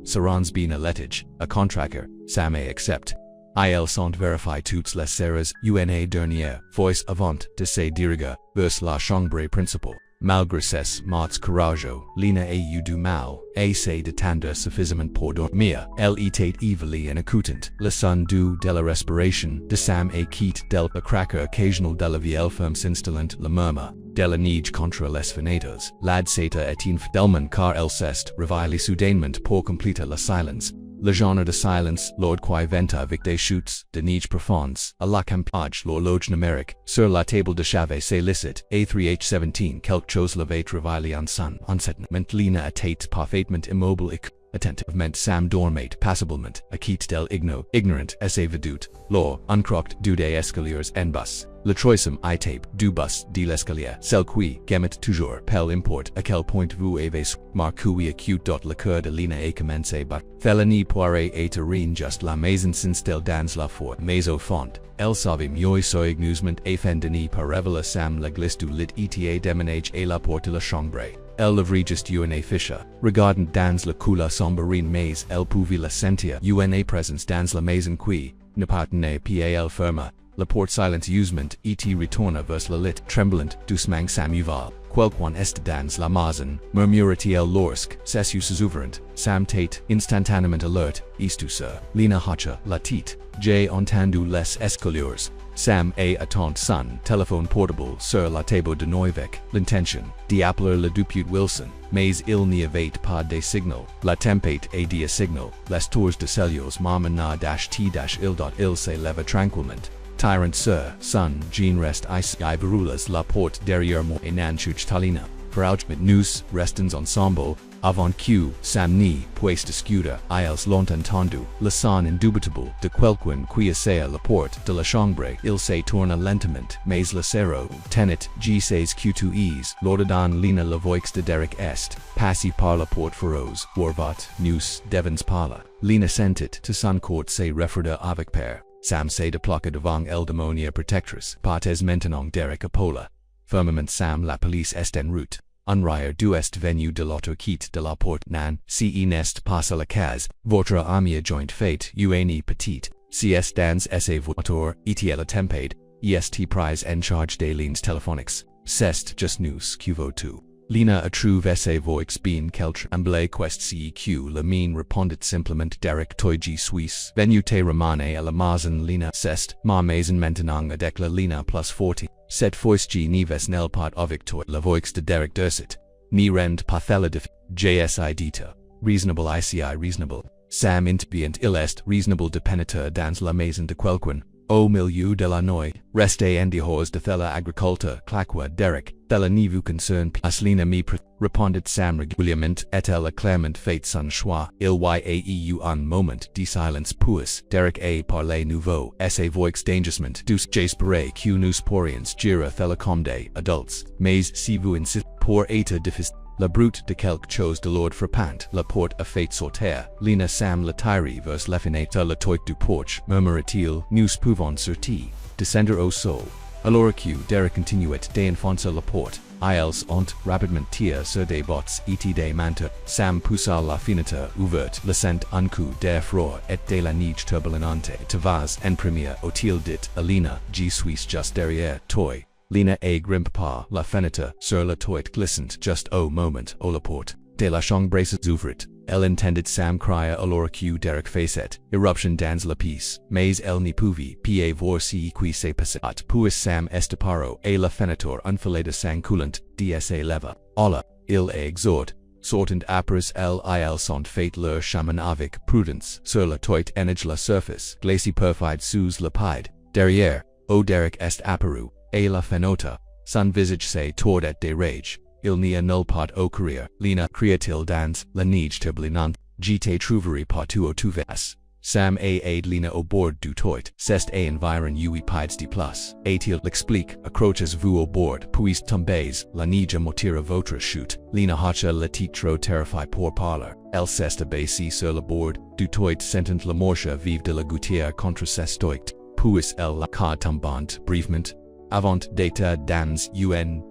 serons bien à l'étage, a contractor, Sam a accept. Ils sont vérifiés toutes les serres, una dernière, voice avant de se diriger, vers la chambre principale. Malgré ses mots courageux, Lina a eu du mal, a se détendre suffisamment pour dormir. Elle était evilly and écoutante, le son doux de la respiration, de Sam a quitte del le craquer occasional de la vieille ferme s'installant le murmure, de la neige contre les fenêtres. Lad s'était éteint fidèlement car elle s'est réveillée soudainement pour compléter le silence. Le genre de silence, lord qui venta avec des chutes de neige profondes, à la campagne l'horloge numérique, sur la table de chevet s'élicite, A3H17 quelque chose l'avait réveillé en son, en cette moment Lina était parfaitement immobile et attentivement Sam dormate passablement, acquit del igno, ignorant, esse vedute, law, uncroct, dude escaliers en bus. Le troisum I tape, du bus, de l'escalier, celui, gemet toujours, pel import, à quel point vous avez marqué acute dot le cœur de Lina et commencé but, felony poire et terrene just la maison s'instelle dans la fort, mais au fond, elle savait mieux soigneusement effendeni par révéler Sam la glisse du lit eta déménage et la porte de la chambre. Elle l'avait juste une ficha, regardant dans la coula sombrine mais elle pouvait la sentir une présence dans la maison qui, ne partenait pas à elle ferme. La porte silence usement et retourna vers la lit, tremblant, doucement Sam uval. Quelqu'un est dans la maison, murmura-t-il lorsque, ses yeux ouvrant, Sam tate, instantanément alert, estusa, Lina hacha, la tête, j'ai entendu les escaliers. Sam a attend son téléphone portable sur la table de Neuveck, l'intention d'appeler le député Wilson, mais il n'y avait pas de signal. La tempête et de signal, les tours de Celui -t-il se leva tranquillement. Tyrant son, Jean rest ici verulas la porte derrière moi et nanchuch talina. Verauchment nous restons ensemble, avant que Sam ni puisse discuter, ils l'ont entendu, le son indubitable de quelqu'un qui essaie la porte de la chambre, il se tourna lentement, mais le serrou, tenet, g16 q2es, l'ordonne Lina la voix de Derek est, passé par la porte feroz, warvat, nous devons parler. Lina sentit to son court se refreda avec père. Sam se déplaca devant el démonia protectrice, partes maintenant Derek Apolla. Firmament Sam la police est en route. Unrier du est venu de l'autre quitte de la porte nan, si nest passe la case, votre amie joint fate, une petite, si est dans esse voiture, et la tempête, est prise en charge des lignes téléphoniques, c'est just nous qui votu. Lina a trouve esse voix bien quelque amble quest ceq le mine répondit simplement Derek toigi suisse, venu te remane à la maison Lina c'est, ma maison maintenant avec la Lina plus 40. Cette fois neves nel pot avec toi la voix de Derek dursit, ni rend pathela de jsi dita, reasonable ici reasonable, Sam intbient il est reasonable de pénétrer dans la maison de quelqu'un. Au milieu de la nuit, restez en dehors de la agriculture, claqua Derek, de la ne vous concerne pas Lina me répondit Sam régulièrement et elle acclamant fait son choix, il y a eu un moment de silence puis, Derek a parlé nouveau, esse voix d'engagement dus j'espérais que nous pourrions gérer la comme des adultes, mais si vous insistez pour être difficile, la brute de quelque chose de l'ordre frappant, la porte a fait sortir, Lina Sam la tire vers la fenêtre la toit du porche, murmura-t-il, nous pouvons sortir, descendre au sol. Alors que Derek continuait d'enfoncer la porte, ils ont rapidement tiré sur des bottes et des manteaux, Sam poussa la fenêtre ouverte, laissant un coup d'air froid et de la neige turbulente, te vas en premier, a-t-il dit à Lina, je suis juste derrière toi. Lina a grimpe pas la fenêtre sur la toit glissant just au moment où la porte de la chambre s'ouvrit. Elle entendit Sam crier alors que Derek faisait éruption dans la pièce, mais elle n'y pouvait pas voir ce qui se passait. Puis Sam estaparo et la fenêtre enfilée de sang coulant de leva. Allah, il exhorte, sortant après ils sont fait leur chemin avec prudence sur la toit enage la surface glacée perfide sous la paille. Derrière, Derek est apparu. Et la fenêtre, son visage se tordait de rage, il n'y a nul pas au courir, Lina cria-t-il dans la neige turbulente, je te trouverai partout où tu vas. Sam a aide Lina au bord du toit, c'est a environ 8 pieds de plus, et-il l'explique, accrochez-vous au bord, puis tombez, la neige montira votre chute, Lina hacha la tête trop terrifiée pour parler, elle s'est abaissée sur le bord du toit sentant la morche vive de la gouttière contre ses stoictes, puis elle la ca tombant brièvement. Avant d'état dans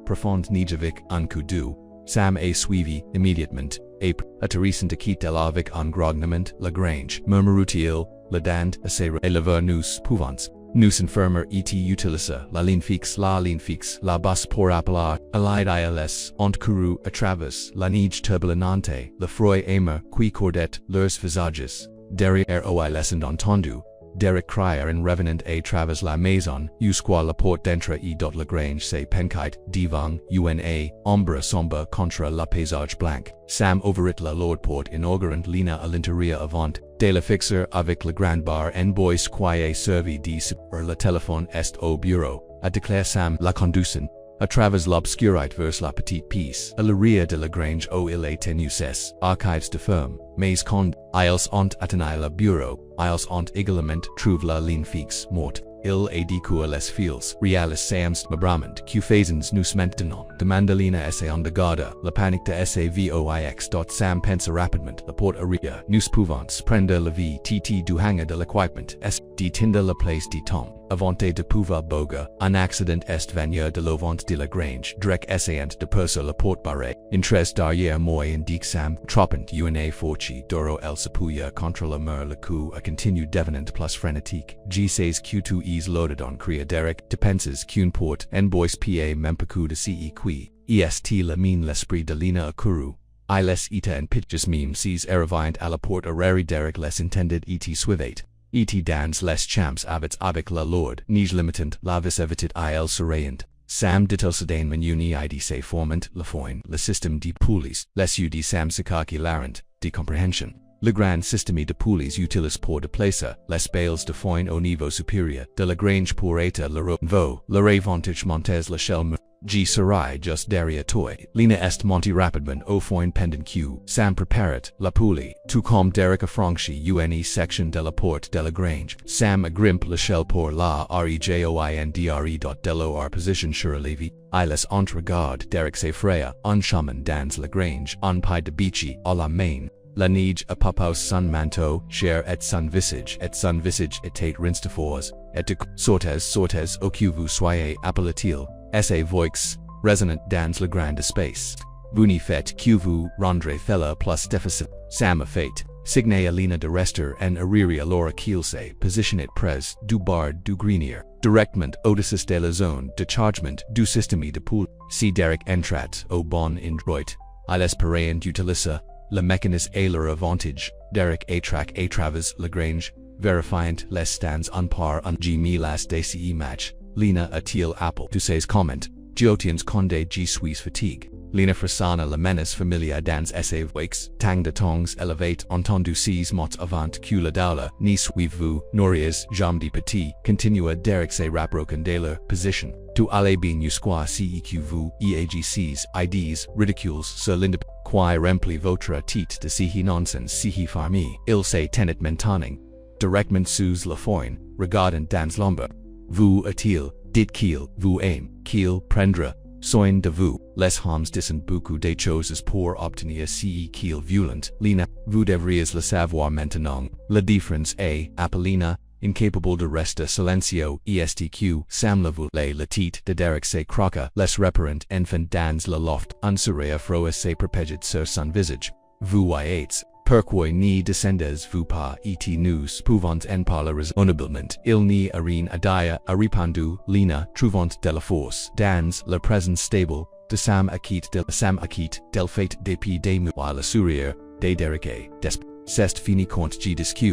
profonde Nijovic un coup d'eau, Sam a suivi immédiatement, et atterrissant à quitter avec un grognement la grange, murmura-t-il, la dent à serrer et lever nous pouvons. Nous enfermer et utilisa la ligne fixe la bus pour appeler à l'aide ils ont couru à travers la neige turbulente, le froid amer qui cordait leurs visages, derrière ils entendu. Derek crier en revenant à travers la maison, jusqu'à la porte d'entrée et dot la grange se penquait devant una ombre sombre contre le paysage blanc. Sam ouvrit la lourde porte inaugurant Lina à l'intérieur avant de la fixer avec le grand bar en bois qui est servi de sur le téléphone est au bureau, a déclaré Sam la conduisant. A travers l'obscurite vers la petite piece, a l'aria de la grange au il est tenues, archives de ferme, mais quand, ils ont atteint le bureau, ils ont également trouvé la ligne fixe, morte. Il a découvert les fils, realis seams, mabramant, que faisons nous maintenant, de mandolina esse en de garda, la panique de SAVOIX. Sam pense rapidement, la porte aria, nous pouvons prendre la vie tt du hanger de l'équipement, s, de tinder la place de tom, avante de pouvoir boga, un accident est venu de l'ovant de la grange, drec essayant de percer la porte barrée, interest derrière moi indique Sam, troppant una forci, doro el sapuya contre la mer le coup a continued devenant plus frénétique, G16 Q2 is loaded on cria derek, depenses qu'une porte, en bois pa mempecu de ce qui, est la mine l'esprit de lina akuru. Iles ita and pitches meme sees arrivant à la porte arari derek les intended et suivate. Et dans les champs avec la lord, nige limitant, la vis evitit il surayant. Sam ditosadain manuni idc formant, la foin, le système de poulies, les ud sam sikaki larent, de comprehension. Le grand système de poulies utilis pour déplacer, les bales de foin au niveau supérieur, de la grange pour être le veau, le revantage montes la shell G serai just derrière toi, lina est monti rapidement au foin pendant q, Sam preparat, la poulie, tout comme Derek a franchi une section de la porte de la grange, Sam agrimpe la shell pour la rejoindre. De l'or position sur levi, iles entregarde Derek s'effraya, en chemin dans la grange, en pied de bici, à la main. La neige a papaus son manteau, cher et son visage était rinstefors, et de sortes au que vous soyez appelatil, essa voix, résonant dans le grand espace. Vous n'y faites que vous rendre fella plus difficile. Sam a fait, signe alina de rester en arrière l'ora qu'il se positionnet pres du bard du grenier, directement au-dessus de la zone de chargement du système de poule. Si Derek entrat au bon endroit, il espérant utiliser le mécanisme et leur avantage, Derek atrac à travers la grange, vérifiant les stands en par un gmilas dci match, Lina a-t-il apple de ses comment, Geotiens conde G suis fatigue, Lina frasana la menace familia dans essa wakes, tang de tongs elevate entendu ses mots avant que la daula, ni suivez-vous, norias, jam de petit, continua Derek se rapprochen de leur position, tu allez bien jusqu'à ceq vous, eagcs, ids, ridicules, sur l'indep. Qui remplit votre tête de si nonsense si fermier, il se tenet maintenant, directement sous la foin, regardant dans l'ombre. Vous a-t-il, dit-qu'il, vous aime, qu'il prendra soin de vous, les hommes disent beaucoup de choses pour obtenir ce qu'il violent, Lina, vous devriez le savoir maintenant, la différence est, Apollina, incapable de rester silencio, estq, Sam la tête de Derek se croca, les reparent enfant dans le loft, un sourire froid se propagate sur son visage. Vous voyez, pourquoi ni descendez vous pas et nous pouvons en parler raisonnablement, il n'y a rien à dire, a répondu, Lina, trouvant de la force, dans la présence stable, de Sam acquit del fait depuis des mois le sourire, de Derek et c'est fini quand G disque.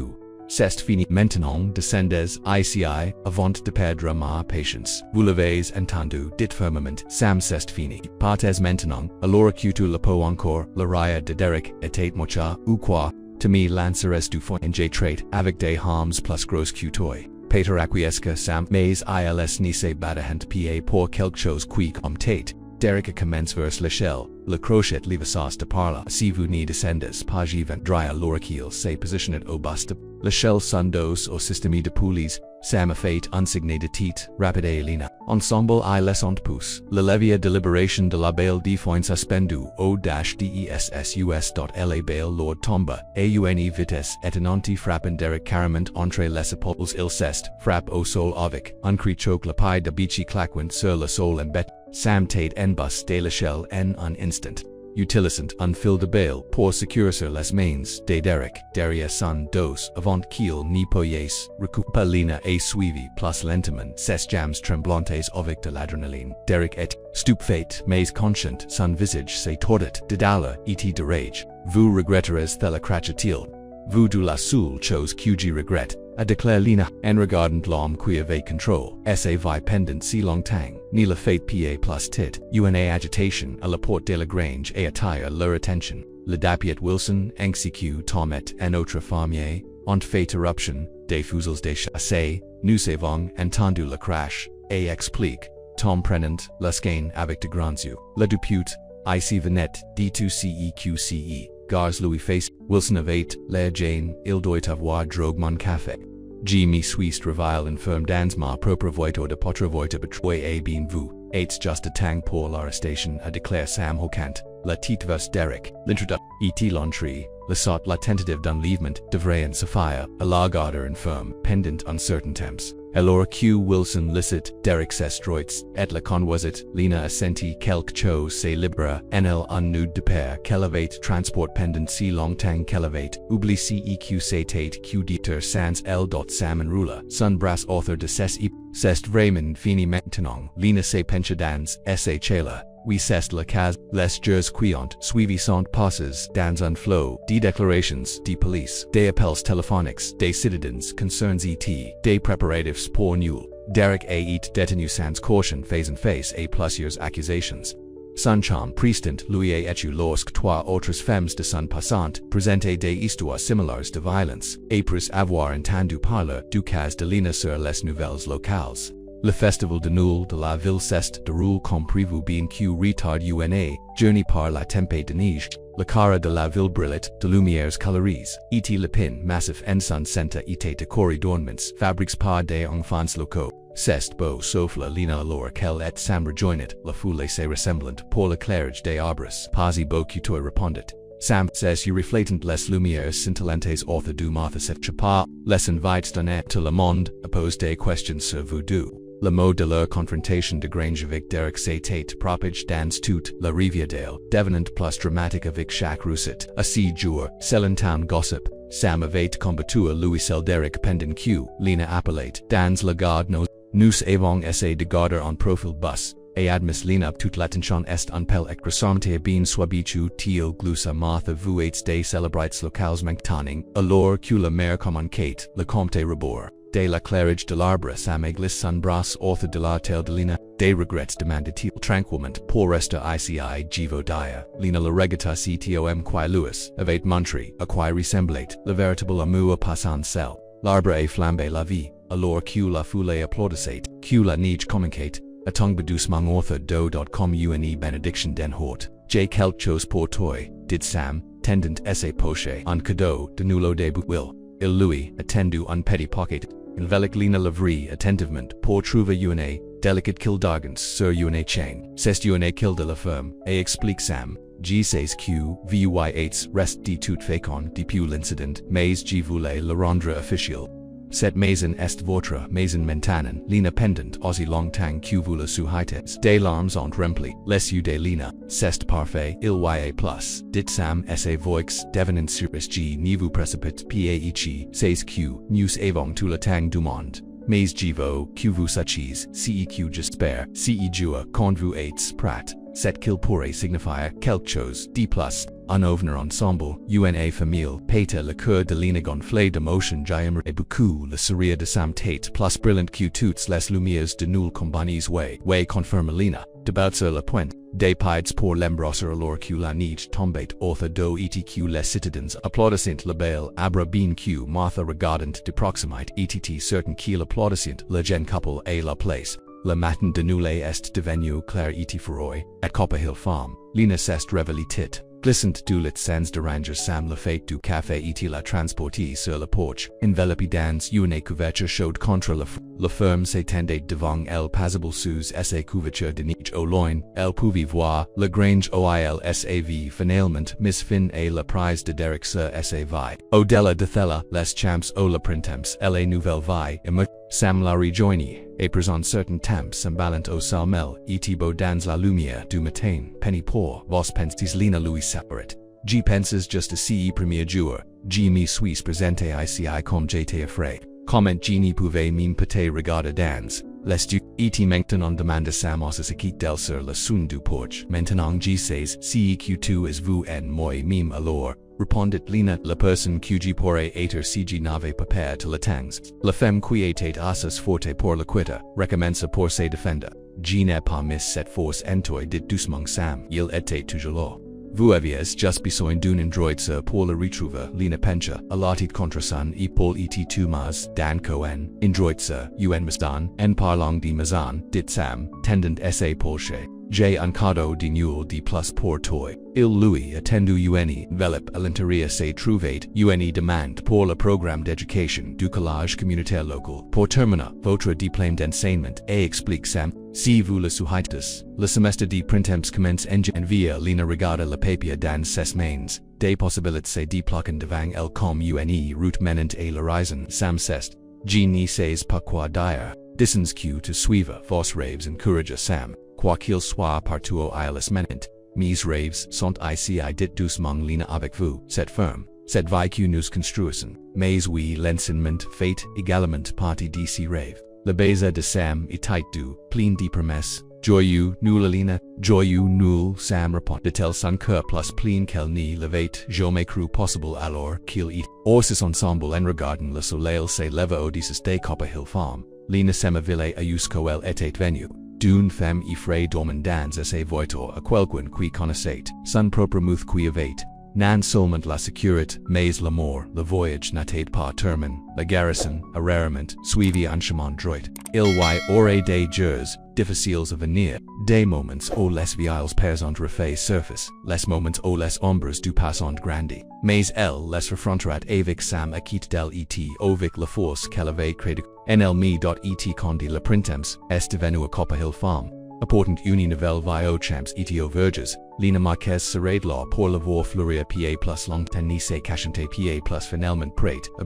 C'est fini maintenant descendez ici avant de perdre ma patience. Vous l'avez entendu, dit fermement, Sam c'est fini. Partez maintenant, alors que tu le peux encore, la raya de Derek était mocha, ou quoi, to me lanceres du fond en j trait, avec des hams plus gros que toi. Peter acquiesca Sam, mais ils ni se battent pa pour quelque chose qui comme tête. Derek commence vers l'échelle, le crochet levassas de parla. Si vous n'y descendez pas j'y vendrai à l'orquille se positionnet au bas de l'échelle son dos au système de poulies, Sam a fait un signe de tête, rapide et Lina. Ensemble ils laissent pouce, le levier de libération de la balle de foin suspendu au-dessus.la balle lord tomba, a une vitesse étonnante frappant Derek carrément entre les épaules il ceste, frappe au sol avec, un cri choque la paille de bichi claquant sur le sol en bête. Sam tate en bas de l'échelle en un instant. Utilisant un fil de balle pour sécuriser sur les mains de Derek, derrière son dos avant qu'il n'y puisse recouper Lina et suivi plus lentement ses jambes tremblantes avec de l'adrénaline. Derek est stupéfait mais conscient, son visage se tordit de douleur et de rage. Vous regretterez de la crache-t-il. Vous de la seule chose que je regrette, a déclaré Lina, en regardant l'homme qui avait contrôle, sa vie pendant si longtemps, ni le fait pa plus tit, une agitation à la porte de la grange et attire leur attention. Le dapiet Wilson, ainsi Tomet en autre fermier, ont fait éruption, des fusils de chasse, nous avons entendu le crash, et explique, Tom prenant, la scaine avec de grands yeux, la dupute, ici venette, d2ceqce, gars Louis face, Wilson of 8, la Jane, il doit avoir drogue mon café. G me suisse revile infirme dans ma propre voito de potre voito betroy a bien vous, aids just a tang pour l'arrestation a declare Sam Hocant, la titvus Derek, l'introduct, et l'entrée, la sort la tentative d'enlèvement, de vrai and Sophia, a la garder infirme, pendant uncertain temps. Elora Q. Wilson licit, Derek s'estroits, et la convoisit, Lena assenti quelque chose se libera, NL unnude de pair, qu'elevate transport pendant si longtemps qu'elevate, oubli ceq tate q diter sans L. Sam and Rula, son brass author de ses cest Raymond fini maintenant, Lena se penchadans, sa chela. We cest la case, les jours quiant, suivissant passes, dans un flot, des déclarations, des police, des appels téléphoniques, des citadins, concerns et des préparatifs pour nul. Derek a et détenu sans caution face and face a plusieurs accusations. Suncham prestant lui a etu lorsque trois autres femmes de son passant, présentaient des histoires similaires de violence, après avoir entendu parler du cas de Lena sur les nouvelles locales. Le festival de Noël de la ville s'est déroule comme prévu bien que retard una, journée par la tempête de neige, le cara de la ville brillait de lumières colorées, et le pin massif en son centre était décoré d'ornements fabriques par des enfants locaux. C'est beau sauf la lina alors qu'elle et Sam rejoignent, la foule se ressemblante pour l'éclairage des arbres, pas beau que toi répondit. Sam says you reflatant les lumières scintillantes author du Martha Seth Chapa, les invites donner to le monde, oppose des questions sur voodoo. Le mot de leur confrontation de Grange avec Derek tate propage dans toute la Rivière devenant plus dramatique avec chaque réussite. À 6 jours, Celentown gossip. Sam avait combattu Louis Sel Derek pendant que Lena appelait dans la garde nous avons essayé de garder en profil bus. Et admis Lena toute l'attention est un pel et ressemblait bien suabitu til glusa Martha vous êtes des célébrites locales manctaning, alors que la mère communicate, le comte rebord. De la clarage de l'arbre Sam Eglis son bras author de la tale de Lena, des regrets demandait-il tranquillement pour rester ici givo dia. Lena la regata ctom qui Louis, avait montré, à quoi ressemblait, le véritable amour passant sel. L'arbre a flambé la vie, alors que la foule applaudissait, que la neige communicate, a tongue doucement author do.com une benediction den hort. J. quelque chose pour toi, did Sam, tendant esse poche un cadeau de nullo de will. Il lui, attendu un petit pocket, invelic Lena Lavrie attentivement pour trouver une delicate kill d'argent sur une chain. C'est une kill de la ferme, et explique Sam. G says Q, VUY8 rest de tout fécond depuis l'incident, mais G voulait le rendre officiel. Cette maison est votre maison maintenant, Lena pendant aussi longtemps que vous le souhaitez. Des larmes ont rempli les yeux de Lena, c'est parfait, il y a plus, dit Sam sa voix devenant sur G ne vous précipite pas says Q, nous avons tout le temps du monde. Mais Givo, que vous sachiez, ceq j'espère, joua quand vous êtes prêt. Cette qu'il pourrait signifier quelque chose de plus, un avenir ensemble, una famille, peta le cœur de Lena gonflé d'émotion j'aimerais beaucoup le sourire de Sam tate plus brillant que toutes les lumières de nul compagnies way confirme Lena, debat sur le point, des pieds pour l'embrasser alors que la neige tombait author do etq les citadins applaudissent le bel abra bien que Martha regardant de proximite ett certain qu'il applaudissent le jeune couple et la place. Le matin de nous est devenu clair et froid, at Copperhill Farm, Lena s'est réveillée tit, glissant du lit sans déranger Sam le fait du café et la transporté sur le porche, enveloppé dans une couverture chaude contre la ferme s'étendait devant elle paisible sous sa couverture de neige au loin, elle pouvait voir le grange oilsav finalement Miss Finn et la prise de Derek sur sa vie. Au-delà de cela, les champs au le printemps et les nouvelles vie Sam la rejoignit, et présent certain temps semblant au salmel, et beau dans la lumière du matin, penny pour, vos penses Lena Louis séparate. G penses juste si premier jour, G me suis présente ici comme j'étais afraid. Comment G n'y pouvait même pas regarder dans, les du, et maintenant demande Sam os se quitte del sur le son du porche. Maintenant G says, ceq2 is vous en moi même alors. Répondit Lena, la personne que G pourrait être si G n'avait pas peur de la tangs. La femme qui était assez forte pour le quitter, recommence pour se défendre. G n'a pas mis cette force en toi dit doucement Sam, il était toujours là. Vous aviez just besoin d'une android pour le retrouver, Lina Pencha, alatit contrasan e Paul et Tumas, Dan Cohen, android un Masdan, en parlang de Mazan, dit Sam, tendant essay Polche. J. Uncado de Newell de plus pour toi. Il lui attendu uni, velip alenteria se trouvait uni demand pour le programme d'éducation du collège communautaire local. Pour terminer, votre diplôme d'enseignement et explique Sam, si vous le souhaites, le semestre de printemps commence en via Lina regarda la papier dans ses mains. Des possibilités de plaquer devant elle comme uni route menant à l'horizon. Sam cest. Je ne sais pas quoi dire. Distance Q to suivre vos rêves encourage Sam. Quoi qu'il soit partout ailes menant, mes rêves sont ici dit doucement Lina avec vous, cette ferme, cette vie que nous construisons, mais oui l'enseignement fait également partie de ces rêves. Le baiser de Sam était doux, plein de promesses, joyeux nul Lina, joyeux nul Sam répond de son cœur plus plein qu'elle n'y l'avait jamais cru possible alors qu'il était. Orsis ensemble en regardant le soleil se lever au-dessus des Copperhill Farm, Lina s'émerveillait à jusqu'où elle était venue. D'une femme effraie dormant dans ses voitures à quelqu'un qui connaissait son propre mouth qui avait. Non seulement la sécurité, mais l'amour, le voyage n'était pas terminé, la garrison, a rarement, suivi un chemin droit. Il y aurait des jours difficiles à venir, des moments où les viales pesant refait surface, les moments où les ombres du passant grandi. Mais elle les affrontera avec Sam acquit d'elle et avec la force qu'elle avait créée. NLME.et condi le printemps est devenu à Copperhill Farm. Apportant une nouvelle vie aux champs et aux verges, Lina Marquez serait là pour la voir fleurir pied plus longtemps ni se cachante pied plus finalement prête à